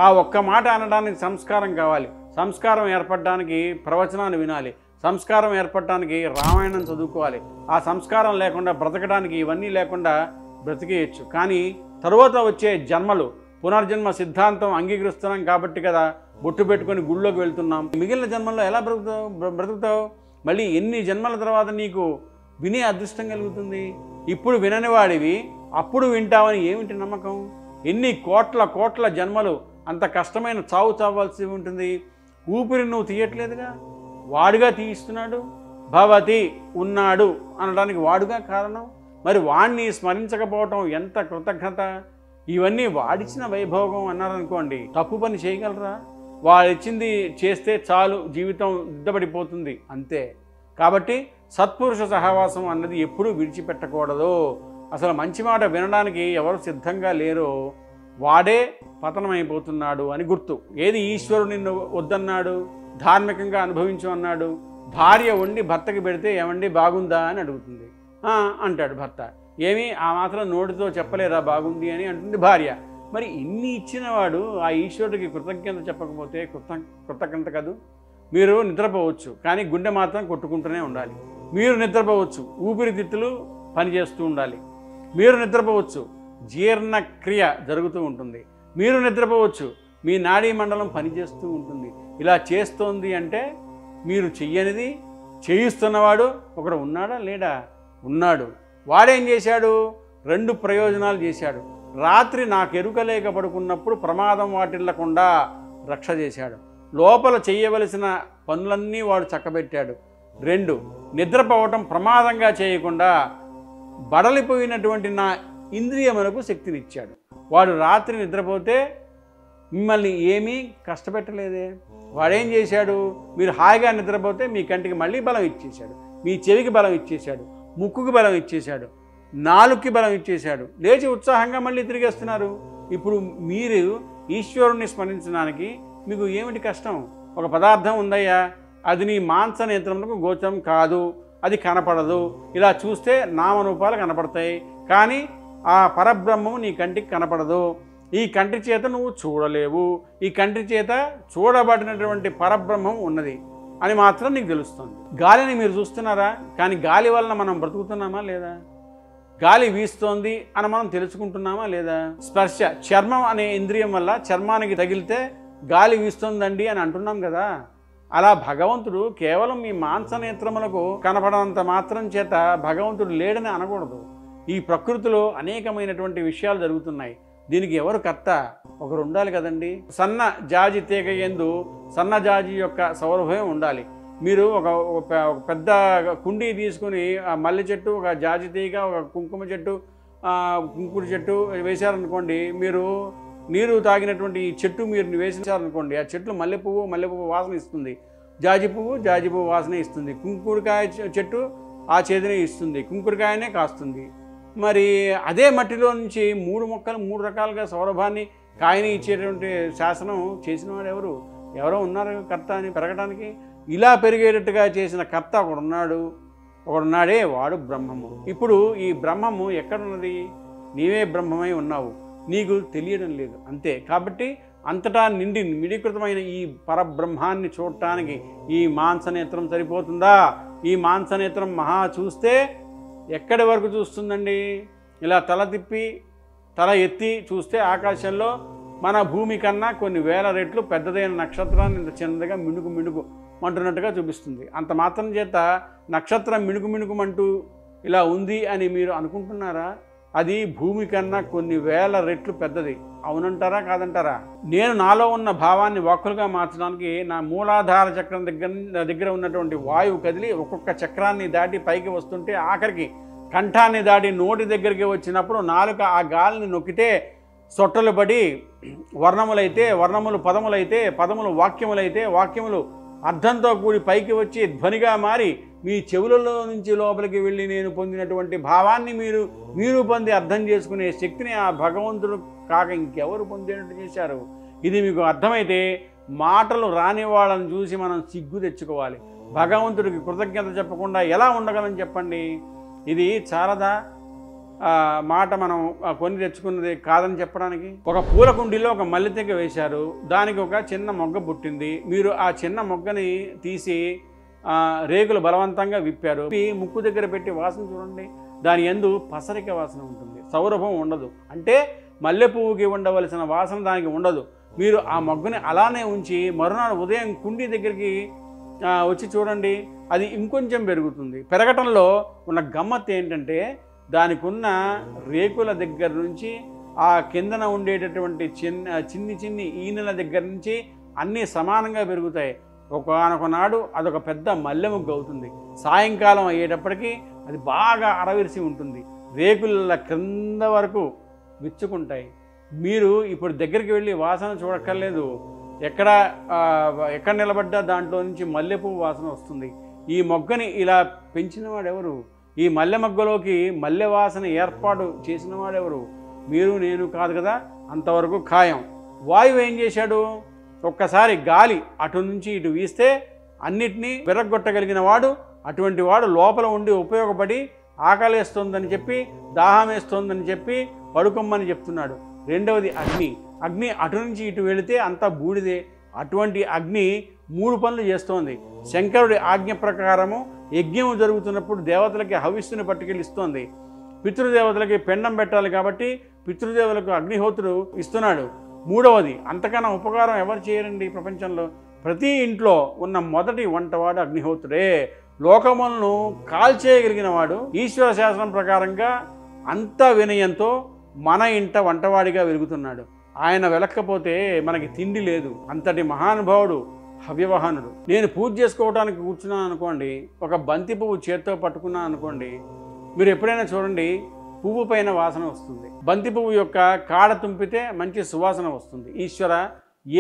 ఆ ఒక్క మాట అనడానికి సంస్కారం కావాలి. సంస్కారం ఏర్పడడానికి ప్రవచనాన్ని వినాలి. సంస్కారం ఏర్పడటానికి రామాయణం చదువుకోవాలి. ఆ సంస్కారం లేకుండా బ్రతకడానికి ఇవన్నీ లేకుండా బ్రతికేయచ్చు. కానీ తరువాత వచ్చే జన్మలు పునర్జన్మ సిద్ధాంతం అంగీకరిస్తున్నాం కాబట్టి కదా బొట్టు పెట్టుకొని గుళ్ళోకి వెళ్తున్నాం. మిగిలిన జన్మల్లో ఎలా బ్రతుకుతావు? మళ్ళీ ఎన్ని జన్మల తర్వాత నీకు వినే అదృష్టం కలుగుతుంది? ఇప్పుడు వినని వాడివి అప్పుడు వింటావని ఏమిటి నమ్మకం? ఎన్ని కోట్ల జన్మలు అంత కష్టమైన చావు చావాల్సి ఉంటుంది. ఊపిరి నువ్వు తీయట్లేదుగా, వాడుగా తీయిస్తున్నాడు. భవతి ఉన్నాడు అనడానికి వాడుగా కారణం. మరి వాడిని స్మరించకపోవటం ఎంత కృతజ్ఞత. ఇవన్నీ వాడిచ్చిన వైభోగం అన్నారనుకోండి, తప్పు పని చేయగలరా? వాడిచ్చింది చేస్తే చాలు, జీవితం దిద్దపడిపోతుంది అంతే. కాబట్టి సత్పురుష సహవాసం అన్నది ఎప్పుడూ విడిచిపెట్టకూడదు. అసలు మంచి మాట వినడానికి ఎవరు సిద్ధంగా లేరో వాడే పతనమైపోతున్నాడు అని గుర్తు. ఏది ఈశ్వరుడు నిన్ను వద్దన్నాడు, ధార్మికంగా అనుభవించు అన్నాడు. భార్య వండి భర్తకి పెడితే ఏమండి బాగుందా అని అడుగుతుంది. అంటాడు భర్త. ఏమీ ఆ మాత్రం నోటితో చెప్పలేరా బాగుంది అని అంటుంది భార్య. మరి ఇన్ని ఇచ్చినవాడు ఆ ఈశ్వరుడికి కృతజ్ఞత చెప్పకపోతే కృతజ్ఞత కాదు. మీరు నిద్రపోవచ్చు, కానీ గుండె మాత్రం కొట్టుకుంటూనే ఉండాలి. మీరు నిద్రపోవచ్చు, ఊపిరితిత్తులు పనిచేస్తూ ఉండాలి. మీరు నిద్రపోవచ్చు, జీర్ణక్రియ జరుగుతూ ఉంటుంది. మీరు నిద్రపోవచ్చు, మీ నాడీ మండలం పనిచేస్తూ ఉంటుంది. ఇలా చేస్తోంది అంటే మీరు చెయ్యనిది చేయిస్తున్నవాడు ఒకడు ఉన్నాడా లేడా? ఉన్నాడు. వాడేం చేశాడు? 2 ప్రయోజనాలు చేశాడు. రాత్రి నాకు ఎరుక లేక పడుకున్నప్పుడు ప్రమాదం వాటిల్లకుండా రక్ష చేశాడు. లోపల చేయవలసిన పనులన్నీ వాడు చక్కబెట్టాడు. 2 నిద్రపోవటం ప్రమాదంగా చేయకుండా బడలిపోయినటువంటి నా ఇంద్రియములకు శక్తినిచ్చాడు. వాడు రాత్రి నిద్రపోతే మిమ్మల్ని ఏమీ కష్టపెట్టలేదే. వాడేం చేశాడు? మీరు హాయిగా నిద్రపోతే మీ కంటికి మళ్ళీ బలం ఇచ్చేశాడు, మీ చెవికి బలం ఇచ్చేశాడు, ముక్కుకి బలం ఇచ్చేశాడు, నాలుగుకి బలం ఇచ్చేశాడు. లేచి ఉత్సాహంగా మళ్ళీ తిరిగేస్తున్నారు. ఇప్పుడు మీరు ఈశ్వరుణ్ణి స్మరించడానికి మీకు ఏమిటి కష్టం? ఒక పదార్థం ఉందయ్యా, అది నీ మాంస నేత్రములకు గోచరం కాదు, అది కనపడదు. ఇలా చూస్తే నామరూపాలు కనపడతాయి, కానీ ఆ పరబ్రహ్మము నీ కంటికి కనపడదు. ఈ కంటి చేత నువ్వు చూడలేవు. ఈ కంటి చేత చూడబడినటువంటి పరబ్రహ్మం ఉన్నది అని మాత్రం నీకు తెలుస్తుంది. గాలిని మీరు చూస్తున్నారా? కానీ గాలి వలన మనం బ్రతుకుతున్నామా లేదా? గాలి వీస్తోంది అని మనం తెలుసుకుంటున్నామా లేదా? స్పర్శ, చర్మం అనే ఇంద్రియం వల్ల చర్మానికి తగిలితే గాలి వీస్తోందండి అని అంటున్నాం కదా. అలా భగవంతుడు కేవలం మీ మాంసనేత్రములకు కనపడనంత మాత్రం చేత భగవంతుడు లేడని అనకూడదు. ఈ ప్రకృతిలో అనేకమైనటువంటి విషయాలు జరుగుతున్నాయి. దీనికి ఎవరు కర్త? ఒకరు ఉండాలి కదండి. సన్న జాజి తీగ యందు సన్న జాజి యొక్క సౌరభ్యం ఉండాలి. మీరు ఒక పెద్ద కుండీ తీసుకుని ఆ మల్లె చెట్టు, ఒక జాజి తీగ, ఒక కుంకుమ చెట్టు, కుంకుడు చెట్టు వేశారనుకోండి, మీరు నీరు తాగినటువంటి ఈ చెట్టు మీరు వేసారనుకోండి, ఆ చెట్లు మల్లెపువ్వు వాసన ఇస్తుంది, జాజి పువ్వు వాసన ఇస్తుంది, కుంకుడుకాయ చెట్టు ఆ చేతిని ఇస్తుంది, కుంకుడుకాయనే కాస్తుంది. మరి అదే మట్టిలో నుంచి 3 మొక్కలు 3 రకాలుగా సౌరభాన్ని కాయని ఇచ్చేటువంటి శాసనం చేసిన వాడు ఎవరో ఉన్నారు కర్త అని పెరగడానికి. ఇలా పెరిగేటట్టుగా చేసిన కర్త ఒకడున్నాడే, వాడు బ్రహ్మము. ఇప్పుడు ఈ బ్రహ్మము ఎక్కడున్నది? నీవే బ్రహ్మమై ఉన్నావు, నీకు తెలియడం లేదు అంతే. కాబట్టి అంతటా మిడీకృతమైన ఈ పరబ్రహ్మాన్ని చూడటానికి ఈ మాంసనేత్రం సరిపోతుందా? ఈ మాంసనేత్రం మహా చూస్తే ఎక్కడి వరకు చూస్తుందండి? ఇలా తల ఎత్తి చూస్తే ఆకాశంలో మన భూమి కన్నా కొన్ని వేల రెట్లు పెద్దదైన నక్షత్రాన్ని ఇంత చిన్నదిగా మిణుకు మంటున్నట్టుగా చూపిస్తుంది. అంత మాత్రం చేత నక్షత్రం మిణుకుమంటూ ఇలా ఉంది అని మీరు అనుకుంటున్నారా? అది భూమి కన్నా కొన్ని వేల రెట్లు పెద్దది. అవునంటారా కాదంటారా? నేను నాలో ఉన్న భావాన్ని వాక్కులుగా మార్చడానికి నా మూలాధార చక్రం దగ్గర ఉన్నటువంటి వాయువు కదిలి ఒక్కొక్క చక్రాన్ని దాటి పైకి వస్తుంటే ఆఖరికి కంఠాన్ని దాటి నోటి దగ్గరికి వచ్చినప్పుడు నాలుక ఆ గాలిని నొక్కితే సొట్టలు పడి వర్ణములైతే వర్ణములు పదములైతే పదములు వాక్యములైతే వాక్యములు అర్థంతో కూడి పైకి వచ్చి ధ్వనిగా మారి మీ చెవులలో నుంచి లోపలికి వెళ్ళి నేను పొందినటువంటి భావాన్ని మీరు పొంది అర్థం చేసుకునే శక్తిని ఆ భగవంతుడు కాక ఇంకెవరు పొందేటట్టు చేశారు? ఇది మీకు అర్థమైతే మాటలు రాని వాళ్ళని చూసి మనం సిగ్గు తెచ్చుకోవాలి. భగవంతుడికి కృతజ్ఞత చెప్పకుండా ఎలా ఉండగలం చెప్పండి? ఇది చాలదా మాట మనం కొని తెచ్చుకున్నది కాదని చెప్పడానికి? ఒక పూల కుండీలో ఒక మల్లె తీగ వేశారు, దానికి ఒక చిన్న మొగ్గ పుట్టింది. మీరు ఆ చిన్న మొగ్గని తీసి రేకులు బలవంతంగా విప్పారు. ముక్కు దగ్గర పెట్టి వాసన చూడండి, దాని యందు పసరిక వాసన ఉంటుంది, సౌరభం ఉండదు. అంటే మల్లె పువ్వుకి ఉండవలసిన వాసన దానికి ఉండదు. మీరు ఆ మొగ్గని అలానే ఉంచి మరునాడు ఉదయం కుండీ దగ్గరికి వచ్చి చూడండి, అది ఇంకొంచెం పెరుగుతుంది. పెరగటంలో ఉన్న గమ్మత్తు ఏంటంటే దానికి ఉన్న రేకుల దగ్గర నుంచి ఆ కిందన ఉండేటటువంటి చిన్ని ఈనెల దగ్గర నుంచి అన్నీ సమానంగా పెరుగుతాయి. ఒకనొకనాడు అదొక పెద్ద మల్లె ముగ్గు అవుతుంది. సాయంకాలం అయ్యేటప్పటికీ అది బాగా అరవిరిసి ఉంటుంది, రేకుల క్రింద వరకు విచ్చుకుంటాయి. మీరు ఇప్పుడు దగ్గరికి వెళ్ళి వాసన చూడక్కర్లేదు, ఎక్కడ నిలబడ్డా దాంట్లో నుంచి మల్లెపువ్వు వాసన వస్తుంది. ఈ మొగ్గని ఇలా పెంచినవాడు ఎవరు? ఈ మల్లె మొగ్గలోకి మల్లె వాసన ఏర్పాటు చేసిన వాడెవరు? మీరు నేను కాదు కదా, అంతవరకు ఖాయం. వాయువు ఏం చేశాడు? ఒక్కసారి గాలి అటు నుంచి ఇటు వీస్తే అన్నిటినీ విరగొట్టగలిగిన వాడు. అటువంటి వాడు లోపల ఉండి ఉపయోగపడి ఆకలేస్తోందని చెప్పి దాహం వేస్తోందని చెప్పి పడుకోమని చెప్తున్నాడు. రెండవది అగ్ని అటు నుంచి ఇటు వెళితే అంతా బూడిదే. అటువంటి అగ్ని 3 పనులు చేస్తోంది. శంకరుడి ఆజ్ఞ ప్రకారము యజ్ఞం జరుగుతున్నప్పుడు దేవతలకి హవిస్సుని పట్టుకెళ్ళిస్తోంది. పితృదేవతలకి పెండం పెట్టాలి కాబట్టి పితృదేవులకు అగ్నిహోత్రుడు ఇస్తున్నాడు. మూడవది, అంతకన్నా ఉపకారం ఎవరు చేయరండి ప్రపంచంలో. ప్రతి ఇంట్లో ఉన్న మొదటి వంటవాడు అగ్నిహోత్రుడే. లోకములను కాల్చేయగలిగిన వాడు ఈశ్వర శాసనం ప్రకారంగా అంత వినయంతో మన ఇంట వంటవాడిగా వెలుగుతున్నాడు. ఆయన వెలక్కపోతే మనకి తిండి లేదు. అంతటి మహానుభావుడు హవ్యవహానుడు. నేను పూజ చేసుకోవడానికి కూర్చున్నాను అనుకోండి, ఒక బంతి పువ్వు చేత్తో పట్టుకున్నాను అనుకోండి, మీరు ఎప్పుడైనా చూడండి పువ్వు పైన వాసన వస్తుంది. బంతి పువ్వు యొక్క కాడ తుంపితే మంచి సువాసన వస్తుంది. ఈశ్వర,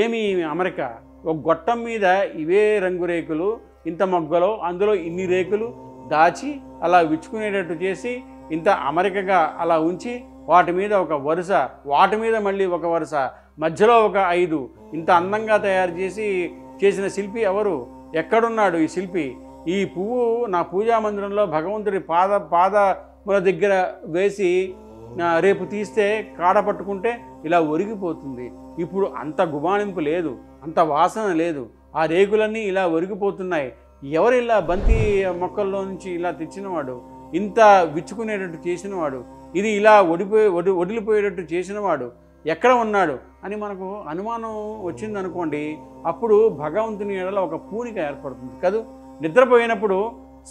ఏమి అమరిక! ఒక గొట్టం మీద ఇవే రంగు రేకులు, ఇంత మొగ్గలో అందులో ఇన్ని రేకులు దాచి అలా విచ్చుకునేటట్టు చేసి ఇంత అమరికగా అలా ఉంచి వాటి మీద ఒక వరుస, వాటి మీద మళ్ళీ ఒక వరుస, మధ్యలో ఒక 5 ఇంత అందంగా తయారు చేసిన శిల్పి ఎవరు? ఎక్కడున్నాడు ఈ శిల్పి? ఈ పువ్వు నా పూజా మందిరంలో భగవంతుడి పాదముల దగ్గర వేసి రేపు తీస్తే కాడ పట్టుకుంటే ఇలా ఒరిగిపోతుంది. ఇప్పుడు అంత గుబాణింపు లేదు, అంత వాసన లేదు, ఆ రేకులన్నీ ఇలా ఒరిగిపోతున్నాయి. ఎవరు ఇలా బంతి మొక్కల్లో నుంచి ఇలా తెచ్చినవాడు? ఇంత విచ్చుకునేటట్టు చేసినవాడు, ఇది ఇలా వదిలిపోయేటట్టు చేసినవాడు ఎక్కడ ఉన్నాడు అని మనకు అనుమానం వచ్చిందనుకోండి, అప్పుడు భగవంతుని ఎడల ఒక పూనిక ఏర్పడుతుంది కదూ. నిద్రపోయినప్పుడు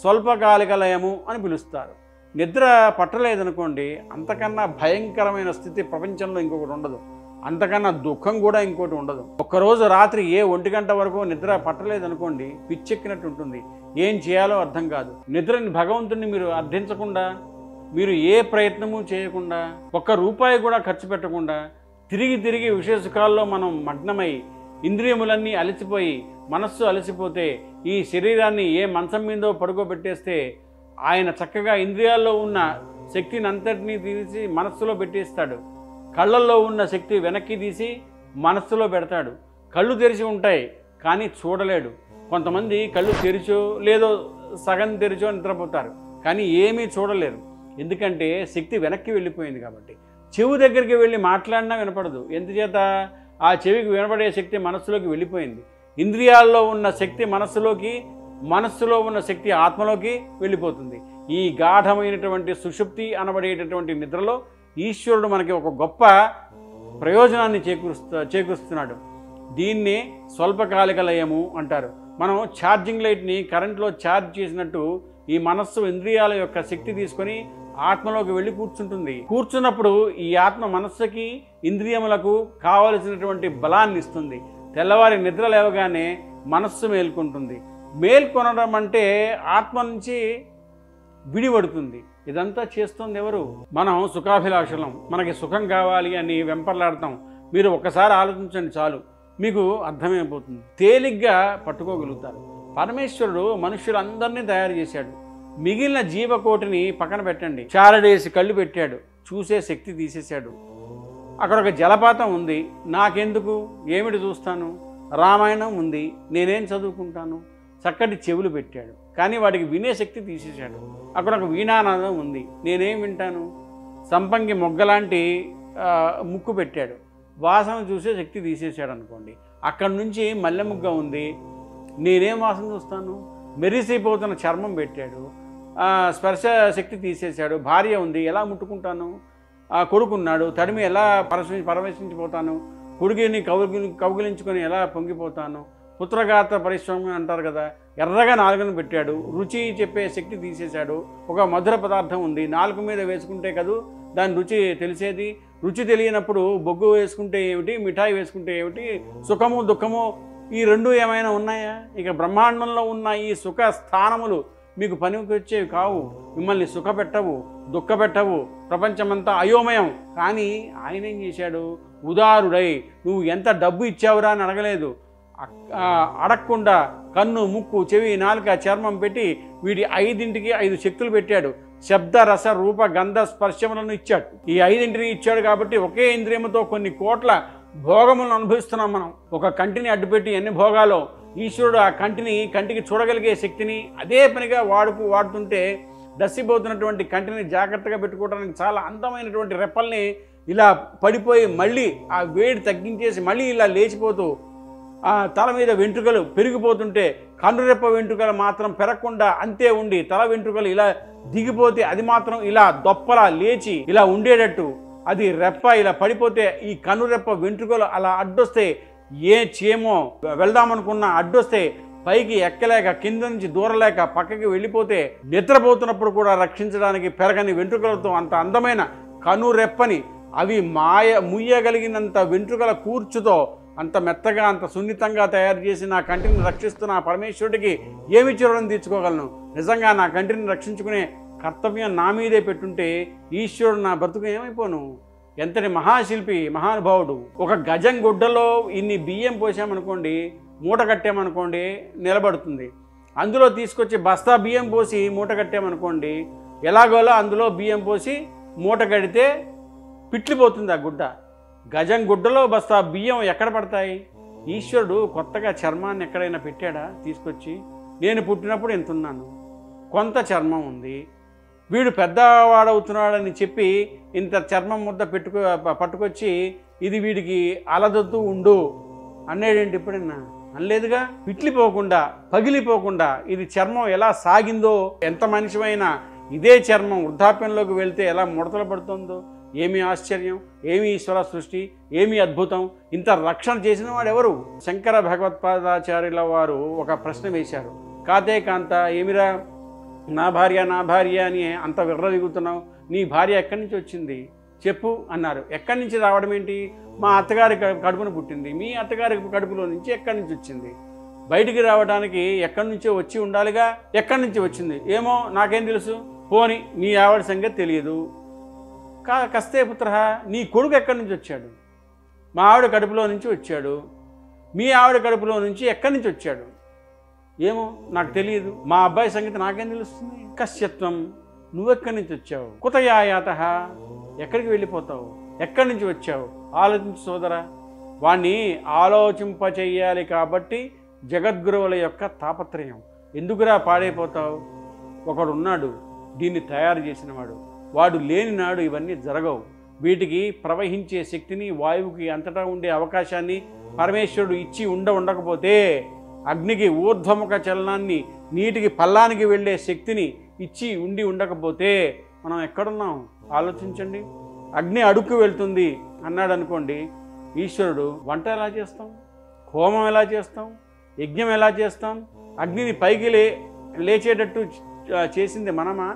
స్వల్పకాలిక లయము అని పిలుస్తారు. నిద్ర పట్టలేదనుకోండి, అంతకన్నా భయంకరమైన స్థితి ప్రపంచంలో ఇంకొకటి ఉండదు. అంతకన్నా దుఃఖం కూడా ఇంకోటి ఉండదు. ఒక్కరోజు రాత్రి 1 గంట వరకు నిద్ర పట్టలేదనుకోండి, పిచ్చెక్కినట్టు ఉంటుంది. ఏం చేయాలో అర్థం కాదు. నిద్రని భగవంతుడిని మీరు అర్థించకుండా, మీరు ఏ ప్రయత్నము చేయకుండా, ₹1 కూడా ఖర్చు పెట్టకుండా తిరిగి విషయ సుఖాల్లో మనం మగ్నమై, ఇంద్రియములన్నీ అలసిపోయి, మనస్సు అలసిపోతే, ఈ శరీరాన్ని ఏ మంచం మీదో పడుకోబెట్టేస్తే ఆయన చక్కగా ఇంద్రియాల్లో ఉన్న శక్తిని అంతటినీ తీసి మనస్సులో పెట్టేస్తాడు. కళ్ళల్లో ఉన్న శక్తి వెనక్కి తీసి మనస్సులో పెడతాడు. కళ్ళు తెరిచి ఉంటాయి కానీ చూడలేడు. కొంతమంది కళ్ళు తెరిచో లేదో సగం తెరిచో నిద్రపోతారు, కానీ ఏమీ చూడలేరు. ఎందుకంటే శక్తి వెనక్కి వెళ్ళిపోయింది కాబట్టి. చెవు దగ్గరికి వెళ్ళి మాట్లాడినా వినపడదు. ఎందుచేత? ఆ చెవికి వినపడే శక్తి మనస్సులోకి వెళ్ళిపోయింది. ఇంద్రియాల్లో ఉన్న శక్తి మనస్సులోకి, మనస్సులో ఉన్న శక్తి ఆత్మలోకి వెళ్ళిపోతుంది. ఈ గాఢమైనటువంటి సుషుప్తి అనబడేటటువంటి నిద్రలో ఈశ్వరుడు మనకి ఒక గొప్ప ప్రయోజనాన్ని చేకూరుస్తున్నాడు. దీన్ని స్వల్పకాలిక లయము అంటారు. మనం ఛార్జింగ్ లైట్ని కరెంట్లో ఛార్జ్ చేసినట్టు ఈ మనస్సు ఇంద్రియాల యొక్క శక్తి తీసుకొని ఆత్మలోకి వెళ్ళి కూర్చుంటుంది. కూర్చున్నప్పుడు ఈ ఆత్మ మనస్సుకి, ఇంద్రియములకు కావలసినటువంటి బలాన్ని ఇస్తుంది. తెల్లవారి నిద్ర లేవగానే మనస్సు మేల్కొంటుంది. మేల్కొనడం అంటే ఆత్మ నుంచి విడిపడుతుంది. ఇదంతా చేస్తుంది ఎవరు? మనం సుఖాభిలాషలం. మనకి సుఖం కావాలి అని వెంపర్లాడతాం. మీరు ఒక్కసారి ఆలోచించండి చాలు, మీకు అర్థమైపోతుంది. తేలిగ్గా పట్టుకోగలుగుతారు. పరమేశ్వరుడు మనుష్యులందరినీ తయారు చేశాడు. మిగిలిన జీవకోటిని పక్కన పెట్టండి. చారడేసి కళ్ళు పెట్టాడు, చూసే శక్తి తీసేశాడు. అక్కడ ఒక జలపాతం ఉంది, నాకెందుకు, ఏమిటి చూస్తాను? రామాయణం ఉంది, నేనేం చదువుకుంటాను? చక్కటి చెవులు పెట్టాడు, కానీ వాటికి వినే శక్తి తీసేశాడు. అక్కడ ఒక వీణానాదం ఉంది, నేనేం వింటాను? సంపంగి మొగ్గలాంటి ముక్కు పెట్టాడు, వాసన చూసే శక్తి తీసేశాడు అనుకోండి. అక్కడి నుంచి మల్లె ముగ్గ ఉంది, నేనేం వాసన చూస్తాను? మెరిసిపోతున్న చర్మం పెట్టాడు, స్పర్శ శక్తి తీసేశాడు. భార్య ఉంది, ఎలా ముట్టుకుంటాను? కొడుకున్నాడు, తడిమి ఎలా పరవశించిపోతాను? కొడుకుని కౌగిలించుకొని ఎలా పొంగిపోతాను? పుత్రగాత్ర పరిశ్రమ అంటారు కదా, ఎర్రగా నాలుకను పెట్టాడు, రుచి చెప్పే శక్తి తీసేశాడు. ఒక మధుర పదార్థం ఉంది, నాలుక మీద వేసుకుంటే కదూ దాని రుచి తెలిసేది. రుచి తెలియనప్పుడు బొగ్గు వేసుకుంటే ఏమిటి, మిఠాయి వేసుకుంటే ఏమిటి? సుఖము దుఃఖము ఈ రెండు ఏమైనా ఉన్నాయా? ఇక బ్రహ్మాండంలో ఉన్న ఈ సుఖ స్థానములు మీకు పనికి వచ్చేవి కావు, మిమ్మల్ని సుఖపెట్టవు, దుఃఖపెట్టవు. ప్రపంచమంతా అయోమయం. కానీ ఆయన ఏం చేశాడు? ఉదారుడై, నువ్వు ఎంత డబ్బు ఇచ్చావురా అని అడగలేదు. అడగకుండా కన్ను, ముక్కు, చెవి, నాలుక, చర్మం పెట్టి వీడి 5 శక్తులు పెట్టాడు. శబ్ద, రస, రూప, గంధ, స్పర్శములను ఇచ్చాడు. ఈ 5 ఇచ్చాడు కాబట్టి ఒకే ఇంద్రియముతో కొన్ని కోట్ల భోగములను అనుభవిస్తున్నాం మనం. ఒక కంటిని అడ్డుపెట్టి ఎన్ని భోగాలో ఈశ్వరుడు ఆ కంటికి చూడగలిగే శక్తిని అదే పనిగా వాడుతుంటే దసిపోతున్నటువంటి కంటిని జాగ్రత్తగా పెట్టుకోవడానికి చాలా అందమైనటువంటి రెప్పల్ని ఇలా పడిపోయి మళ్ళీ ఆ వేడి తగ్గించేసి మళ్ళీ ఇలా లేచిపోతూ ఆ తల మీద వెంట్రుకలు పెరిగిపోతుంటే కన్నురెప్ప వెంట్రుకలు మాత్రం పెరగకుండా అంతే ఉండి తల వెంట్రుకలు ఇలా దిగిపోతే అది మాత్రం ఇలా దొప్పలా లేచి ఇలా ఉండేటట్టు, అది రెప్ప ఇలా పడిపోతే ఈ కన్నురెప్ప వెంట్రుకలు అలా అడ్డొస్తే ఏ చేమో వెళ్దామనుకున్న అడ్డొస్తే పైకి ఎక్కలేక కింద నుంచి దూరలేక పక్కకి వెళ్ళిపోతే నిద్రపోతున్నప్పుడు కూడా రక్షించడానికి పెరగని వెంట్రుకలతో అంత అందమైన కనురెప్పని అవి ముయ్యగలిగినంత వెంట్రుకల కూర్చుతో అంత మెత్తగా అంత సున్నితంగా తయారు చేసి నా కంటిని రక్షిస్తున్న ఆ పరమేశ్వరుడికి ఏమి చిరుడం తీర్చుకోగలను? నిజంగా నా కంటిని రక్షించుకునే కర్తవ్యం నా మీదే పెట్టుంటే ఈశ్వరుడు నా బ్రతుకు ఏమైపోను? ఎంతటి మహాశిల్పి, మహానుభావుడు. ఒక గజం గుడ్డలో ఇన్ని బియ్యం పోసామనుకోండి, మూట కట్టామనుకోండి, నిలబడుతుంది. అందులో తీసుకొచ్చి బస్తా బియ్యం పోసి మూట కట్టామనుకోండి, ఎలాగోలా అందులో బియ్యం పోసి మూట కడితే పిట్లిపోతుంది ఆ గుడ్డ. గజం గుడ్డలో బస్తా బియ్యం ఎక్కడ పడతాయి? ఈశ్వరుడు కొత్తగా చర్మాన్ని ఎక్కడైనా పెట్టాడా తీసుకొచ్చి? నేను పుట్టినప్పుడు ఎంతున్నాను, కొంత చర్మం ఉంది, వీడు పెద్దవాడవుతున్నాడని చెప్పి ఇంత చర్మం ముద్ద పట్టుకొచ్చి ఇది వీడికి అలదొద్దు ఉండు అన్నాడేంటి ఎప్పుడన్నా? అనలేదుగా. పిట్లిపోకుండా, పగిలిపోకుండా ఇది చర్మం ఎలా సాగిందో, ఎంత మనిషిమైనా ఇదే చర్మం వృద్ధాప్యంలోకి వెళ్తే ఎలా ముడతలు పడుతుందో, ఏమి ఆశ్చర్యం, ఏమి ఈశ్వర సృష్టి, ఏమి అద్భుతం. ఇంత రక్షణ చేసిన వాడు ఎవరు? శంకర భగవత్పాదాచార్యుల వారు ఒక ప్రశ్న వేశారు. కాతే కాంత ఏమిరా, నా భార్య అని అంత విర్రవీగుతున్నావు, నీ భార్య ఎక్కడి నుంచి వచ్చింది చెప్పు అన్నారు. ఎక్కడి నుంచి రావడం ఏంటి? మా అత్తగారి కడుపున పుట్టింది. మీ అత్తగారి కడుపులో నుంచి ఎక్కడి నుంచి వచ్చింది? బయటికి రావడానికి ఎక్కడి నుంచో వచ్చి ఉండాలిగా, ఎక్కడి నుంచి వచ్చింది ఏమో నాకేం తెలుసు, పోని నీ ఆవిడ సంగతి తెలియదు. కస్తే పుత్ర, నీ కొడుకు ఎక్కడి నుంచి వచ్చాడు? మా ఆవిడ కడుపులో నుంచి వచ్చాడు. మీ ఆవిడ కడుపులో నుంచి ఎక్కడి నుంచి వచ్చాడు? ఏమో నాకు తెలియదు. మా అబ్బాయి సంగతి నాకేం తెలుస్తుంది? కశ్యత్వం, నువ్వెక్కడి నుంచి వచ్చావు? కుతయాయాత, ఎక్కడికి వెళ్ళిపోతావు? ఎక్కడి నుంచి వచ్చావు? ఆలోచించు సోదరా. వాణ్ణి ఆలోచింపచేయాలి కాబట్టి జగద్గురువుల యొక్క తాపత్రయం. ఎందుకురా పాడైపోతావు? ఒకడున్నాడు దీన్ని తయారు చేసినవాడు, వాడు లేని నాడు ఇవన్నీ జరగవు. వీటికి ప్రవహించే శక్తిని, వాయువుకి అంతటా ఉండే అవకాశాన్ని పరమేశ్వరుడు ఇచ్చి ఉండకపోతే, అగ్నికి ఊర్ధ్వముఖ చలనాన్ని, నీటికి పల్లానికి వెళ్ళే శక్తిని ఇచ్చి ఉండకపోతే మనం ఎక్కడున్నాం ఆలోచించండి. అగ్ని అడుక్కు వెళ్తుంది అన్నాడు అనుకోండి, ఈశ్వరుడు వంట ఎలా చేస్తాం? హోమం ఎలా చేస్తాం? యజ్ఞం ఎలా చేస్తాం? అగ్నిని పైకి లేచేటట్టు చేసింది మనమా?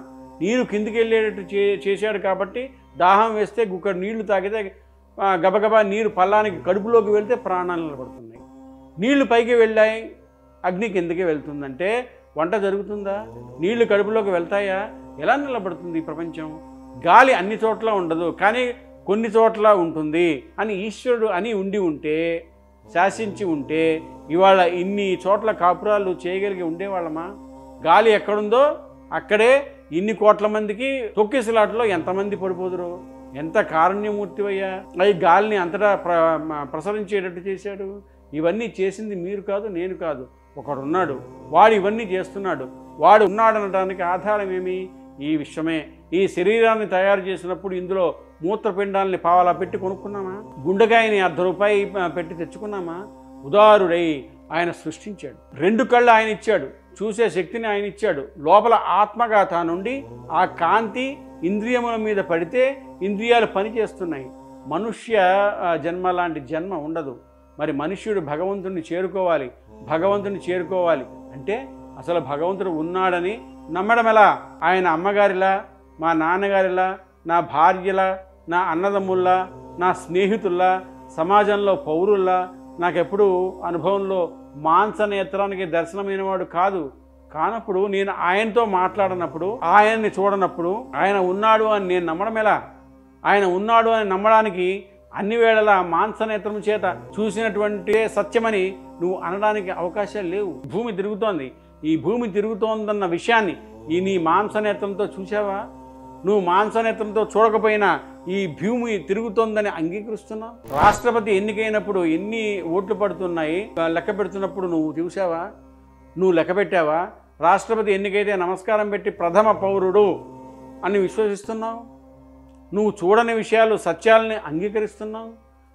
నీరు కిందికి వెళ్ళేటట్టు చేశాడు కాబట్టి దాహం వేస్తే గుక్కడు నీళ్లు తాగితే గబగబా నీరు పల్లానికి కడుపులోకి వెళ్తే ప్రాణాలు నిలబడుతున్నాయి. నీళ్లు పైకి వెళ్ళాయి, అగ్ని కిందకి వెళ్తుందంటే వంట జరుగుతుందా? నీళ్లు కడుపులోకి వెళ్తాయా? ఎలా నిలబడుతుంది ఈ ప్రపంచం? గాలి అన్ని చోట్ల ఉండదు, కానీ కొన్ని చోట్ల ఉంటుంది అని ఈశ్వరుడు అని ఉంటే, శాసించి ఉంటే ఇవాళ ఇన్ని చోట్ల కాపురాలు చేయగలిగి ఉండేవాళ్ళమా? గాలి ఎక్కడుందో అక్కడే ఇన్ని కోట్ల మందికి తొక్కిసలాటలో ఎంతమంది పడిపోదురో. ఎంత కారుణ్యమూర్తివయ్యా, ఈ గాలిని అంతటా ప్రసరించేటట్టు చేశాడు. ఇవన్నీ చేసింది మీరు కాదు, నేను కాదు, ఒకడున్నాడు, వాడు ఇవన్నీ చేస్తున్నాడు. వాడు ఉన్నాడనడానికి ఆధారం ఏమి? ఈ విశ్వమే. ఈ శరీరాన్ని తయారు చేసినప్పుడు ఇందులో మూత్రపిండాలని పావలా పెట్టి కొనుక్కున్నామా? గుండెకాయని ₹1 పెట్టి తెచ్చుకున్నామా? ఉదారుడై ఆయన సృష్టించాడు. 2 కళ్ళు ఆయన ఇచ్చాడు, చూసే శక్తిని ఆయన ఇచ్చాడు. లోపల ఆత్మగా తానుండి ఆ కాంతి ఇంద్రియముల మీద పడితే ఇంద్రియాలు పనిచేస్తున్నాయి. మనుష్య జన్మ లాంటి జన్మ ఉండదు. మరి మనుష్యుడు భగవంతుడిని చేరుకోవాలి అంటే అసలు భగవంతుడు ఉన్నాడని నమ్మడం ఎలా? ఆయన అమ్మగారిలా, మా నాన్నగారిలా, నా భార్యలా, నా అన్నదమ్ముల్లా, నా స్నేహితుల్లా, సమాజంలో పౌరుల్లా నాకెప్పుడు అనుభవంలో మాంసనేత్రానికి దర్శనమైన వాడు కానప్పుడు, నేను ఆయనతో మాట్లాడినప్పుడు, ఆయన్ని చూడనప్పుడు ఆయన ఉన్నాడు అని నేను నమ్మడం ఎలా? ఆయన ఉన్నాడు అని నమ్మడానికి అన్ని వేళలా మాంసనేత్రం చేత చూసినటువంటి సత్యమని నువ్వు అనడానికి అవకాశాలు లేవు. భూమి తిరుగుతోంది. ఈ భూమి తిరుగుతోందన్న విషయాన్ని నీ మాంసనేత్రంతో చూసావా? నువ్వు మాంసనేత్రంతో చూడకపోయినా ఈ భూమి తిరుగుతోందని అంగీకరిస్తున్నావు. రాష్ట్రపతి ఎన్నికైనప్పుడు ఎన్ని ఓట్లు పడుతున్నాయి లెక్క పెడుతున్నప్పుడు నువ్వు చూసావా? నువ్వు లెక్క పెట్టావా? రాష్ట్రపతి ఎన్నికైతే నమస్కారం పెట్టి ప్రథమ పౌరుడు అని విశ్వసిస్తున్నావు. నువ్వు చూడని విషయాలు, సత్యాలని అంగీకరిస్తున్నావు.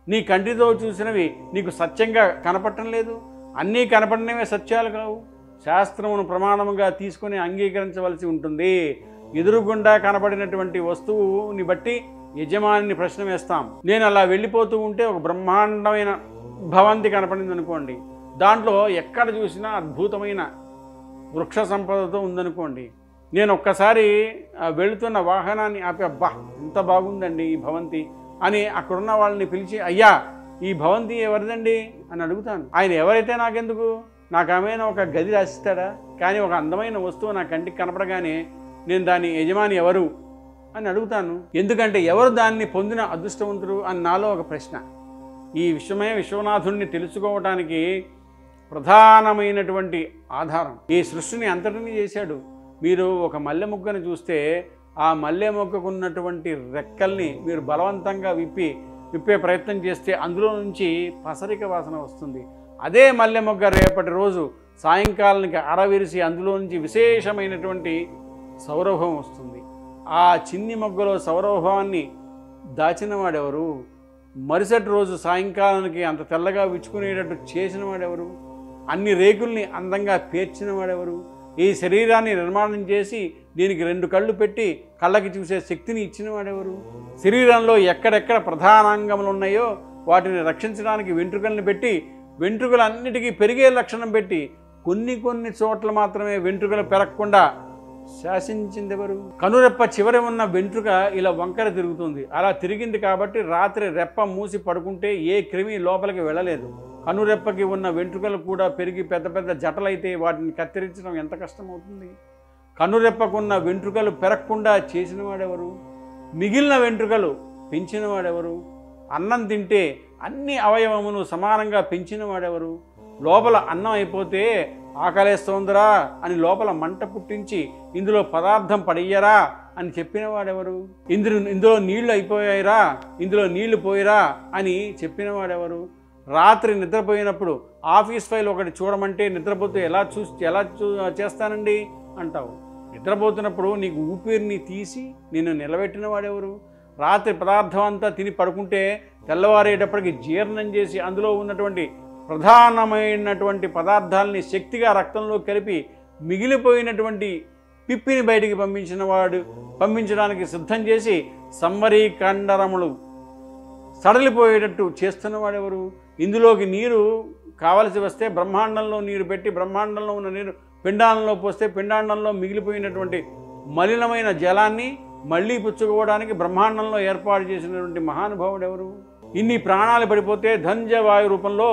నీ కంటితో చూసినవి నీకు సత్యంగా కనపడటం లేదు. అన్నీ కనపడినవే సత్యాలు కావు. శాస్త్రమును ప్రమాణముగా తీసుకొని అంగీకరించవలసి ఉంటుంది. ఎదురుగుండా కనపడినటువంటి వస్తువుని బట్టి యజమానిని ప్రశ్న వేస్తాం. నేను అలా వెళ్ళిపోతూ ఉంటే ఒక బ్రహ్మాండమైన భవంతి కనపడింది అనుకోండి, దాంట్లో ఎక్కడ చూసినా అద్భుతమైన వృక్ష సంపదతో ఉందనుకోండి, నేను ఒక్కసారి వెళుతున్న వాహనాన్ని ఆపి, అబ్బా ఎంత బాగుందండి ఈ భవంతి అని అక్కడున్న వాళ్ళని పిలిచి, అయ్యా ఈ భవంతి ఎవరిదండి అని అడుగుతాను. ఆయన ఎవరైతే నాకెందుకు, నాకు ఆమెను ఒక గది రాసిస్తాడా? కానీ ఒక అందమైన వస్తువు నా కంటికి కనపడగానే నేను దాని యజమాని ఎవరు అని అడుగుతాను. ఎందుకంటే ఎవరు దాన్ని పొందిన అదృష్టవంతుడు అని నాలో ఒక ప్రశ్న. ఈ విశ్వమే విశ్వనాథుణ్ణి తెలుసుకోవటానికి ప్రధానమైనటువంటి ఆధారం. ఈ సృష్టిని అంతటినీ చేశాడు. మీరు ఒక మల్లె మొగ్గను చూస్తే ఆ మల్లె మొగ్గకున్నటువంటి రెక్కల్ని మీరు బలవంతంగా విప్పే ప్రయత్నం చేస్తే అందులో నుంచి పసరిక వాసన వస్తుంది. అదే మల్లె మొగ్గ రేపటి రోజు సాయంకాలానికి అరవిరిసి అందులో నుంచి విశేషమైనటువంటి సౌరభం వస్తుంది. ఆ చిన్ని మొగ్గలో సౌరభాన్ని దాచినవాడెవరు? మరుసటి రోజు సాయంకాలానికి అంత తెల్లగా విచ్చుకునేటట్టు చేసిన వాడెవరు? అన్ని రేకుల్ని అందంగా పేర్చినవాడెవరు? ఈ శరీరాన్ని నిర్మాణం చేసి దీనికి 2 కళ్ళు పెట్టి కళ్ళకి చూసే శక్తిని ఇచ్చిన వాడెవరు? శరీరంలో ఎక్కడెక్కడ ప్రధానాంగములు ఉన్నాయో వాటిని రక్షించడానికి వెంట్రుకల్ని పెట్టి, వెంట్రుకలన్నిటికీ పెరిగే లక్షణం పెట్టి, కొన్ని చోట్ల మాత్రమే వెంట్రుకలు పెరగకుండా శాసించింది ఎవరు? కనురెప్ప చివరి ఉన్న వెంట్రుక ఇలా వంకర తిరుగుతుంది. అలా తిరిగింది కాబట్టి రాత్రి రెప్ప మూసి పడుకుంటే ఏ క్రిమి లోపలికి వెళ్ళలేదు. కనురెప్పకి ఉన్న వెంట్రుకలు కూడా పెరిగి పెద్ద పెద్ద జటలైతే వాటిని కత్తిరించడం ఎంత కష్టమవుతుంది? కనురెప్పకున్న వెంట్రుకలు పెరగకుండా చేసినవాడెవరు? మిగిలిన వెంట్రుకలు పెంచినవాడెవరు? అన్నం తింటే అన్ని అవయవమును సమానంగా పెంచినవాడెవరు? లోపల అన్నం అయిపోతే ఆకలేస్తోందిరా అని లోపల మంట పుట్టించి ఇందులో పదార్థం పడయ్యరా అని చెప్పినవాడెవరు? ఇందులో నీళ్లు అయిపోయాయిరా, ఇందులో నీళ్లు పోయిరా అని చెప్పినవాడెవరు? రాత్రి నిద్రపోయినప్పుడు ఆఫీస్ ఫైల్ ఒకటి చూడమంటే నిద్రపోతూ ఎలా చేస్తానండి అంటావు. నిద్రపోతున్నప్పుడు నీకు ఊపిరిని తీసి నిన్ను నిలబెట్టిన వాడెవరు? రాత్రి పదార్థం అంతా తిని పడుకుంటే తెల్లవారేటప్పటికి జీర్ణం చేసి అందులో ఉన్నటువంటి ప్రధానమైనటువంటి పదార్థాలని శక్తిగా రక్తంలో కలిపి మిగిలిపోయినటువంటి పిప్పిని బయటికి పంపించడానికి సిద్ధం చేసి సంవరీ కండరములు సడలిపోయేటట్టు చేస్తున్నవాడెవరు? ఇందులోకి నీరు కావలసి వస్తే బ్రహ్మాండంలో నీరు పెట్టి బ్రహ్మాండంలో ఉన్న నీరు పిండాండంలో పోస్తే పిండాండంలో మిగిలిపోయినటువంటి మలినమైన జలాన్ని మళ్ళీ పుచ్చుకోవడానికి బ్రహ్మాండంలో ఏర్పాటు చేసినటువంటి మహానుభావుడు ఎవరు? ఇన్ని ప్రాణాలు పడిపోతే ధన్యవాయు రూపంలో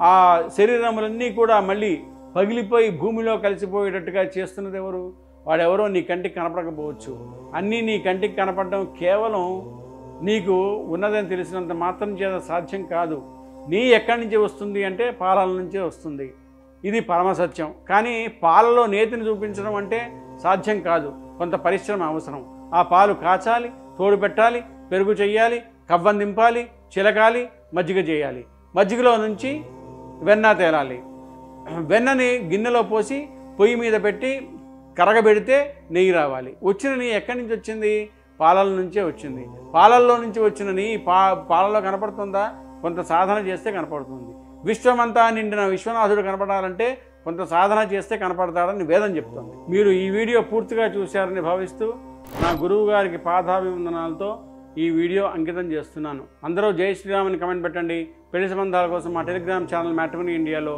ఆ శరీరములన్నీ కూడా మళ్ళీ పగిలిపోయి భూమిలో కలిసిపోయేటట్టుగా చేస్తున్నది ఎవరు? వాడెవరో నీ కంటికి కనపడకపోవచ్చు. అన్నీ నీ కంటికి కనపడడం కేవలం నీకు ఉన్నదని తెలిసినంత మాత్రం చేత సాధ్యం కాదు. నీ ఎక్కడి నుంచి వస్తుంది అంటే పాలల నుంచే వస్తుంది. ఇది పరమసత్యం. కానీ పాలలో నేతిని చూపించడం అంటే సాధ్యం కాదు. కొంత పరిశ్రమ అవసరం. ఆ పాలు కాచాలి, తోడు పెట్టాలి, పెరుగు చెయ్యాలి, కవ్వం దింపాలి, చిలకాలి, మజ్జిగ చేయాలి. మజ్జిగలో నుంచి వెన్న తేలాలి. వెన్నని గిన్నెలో పోసి పొయ్యి మీద పెట్టి కరగబెడితే నెయ్యి రావాలి. వచ్చిన నెయ్యి ఎక్కడి నుంచి వచ్చింది? పాలల నుంచే వచ్చింది. పాలల్లో నుంచి వచ్చిన నెయ్యి పాలలో కనపడుతుందా? కొంత సాధన చేస్తే కనపడుతుంది. విశ్వమంతా నిండిన విశ్వనాథుడు కనపడాలంటే కొంత సాధన చేస్తే కనపడతాడని వేదం చెప్తుంది. మీరు ఈ వీడియో పూర్తిగా చూశారని భావిస్తూ నా గురువు గారికి పాదాభివందనాలతో ఈ వీడియో అంకితం చేస్తున్నాను. అందరూ జై శ్రీరామ్ అని కమెంట్ పెట్టండి. పెళ్లి సంబంధాల కోసం మా టెలిగ్రామ్ ఛానల్ మ్యాట్రిమోనీ ఇండియాలో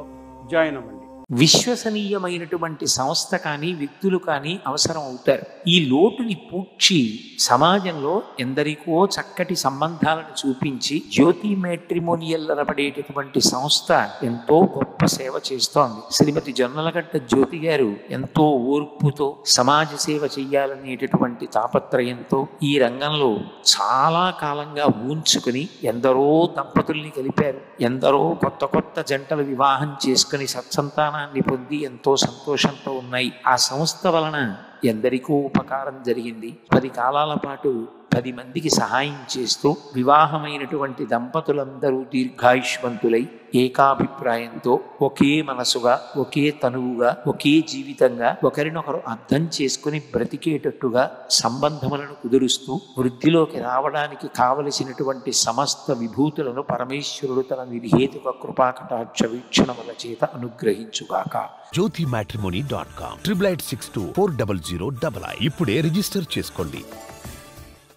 జాయిన్ అవ్వండి. విశ్వసనీయమైనటువంటి సంస్థ కానీ వ్యక్తులు కానీ అవసరం అవుతారు. ఈ లోటుని పూడ్చి సమాజంలో ఎందరికో చక్కటి సంబంధాలను చూపించి జ్యోతి మ్యాట్రిమోనియల్ అనబడేటటువంటి సంస్థ ఎంతో గొప్ప సేవ చేస్తోంది. శ్రీమతి జొన్నలగడ్డ జ్యోతి గారు ఎంతో ఓర్పుతో సమాజ సేవ చెయ్యాలనేటటువంటి తాపత్రయంతో ఈ రంగంలో చాలా కాలంగా ఊంచుకుని ఎందరో దంపతుల్ని కలిపారు. ఎందరో కొత్త కొత్త జంటలు వివాహం చేసుకుని సత్సంతానాన్ని పొంది ఎంతో సంతోషంతో ఉన్నాయి. ఆ సంస్థ వలన ఎందరికో ఉపకారం జరిగింది. 10 కాలాల పాటు 10 మందికి సహాయం చేస్తూ వివాహమైనటువంటి దంపతులందరూ దీర్ఘాయుష్మంతులై ఏకాభిప్రాయంతో ఒకే మనసుగా, ఒకే తనువుగా, ఒకే జీవితంగా ఒకరినొకరు అర్థం చేసుకుని బ్రతికేటట్టుగా సంబంధములను కుదురుస్తూ వృద్ధిలోకి రావడానికి కావలసినటువంటి సమస్త విభూతులను పరమేశ్వరుడు తన నిర్హేతుక కృపాకటాక్ష వీక్షణముల చేత అనుగ్రహించుగాక. jyotimatrimony.com 8862400055 ఇప్పుడే రిజిస్టర్ చేసుకోండి.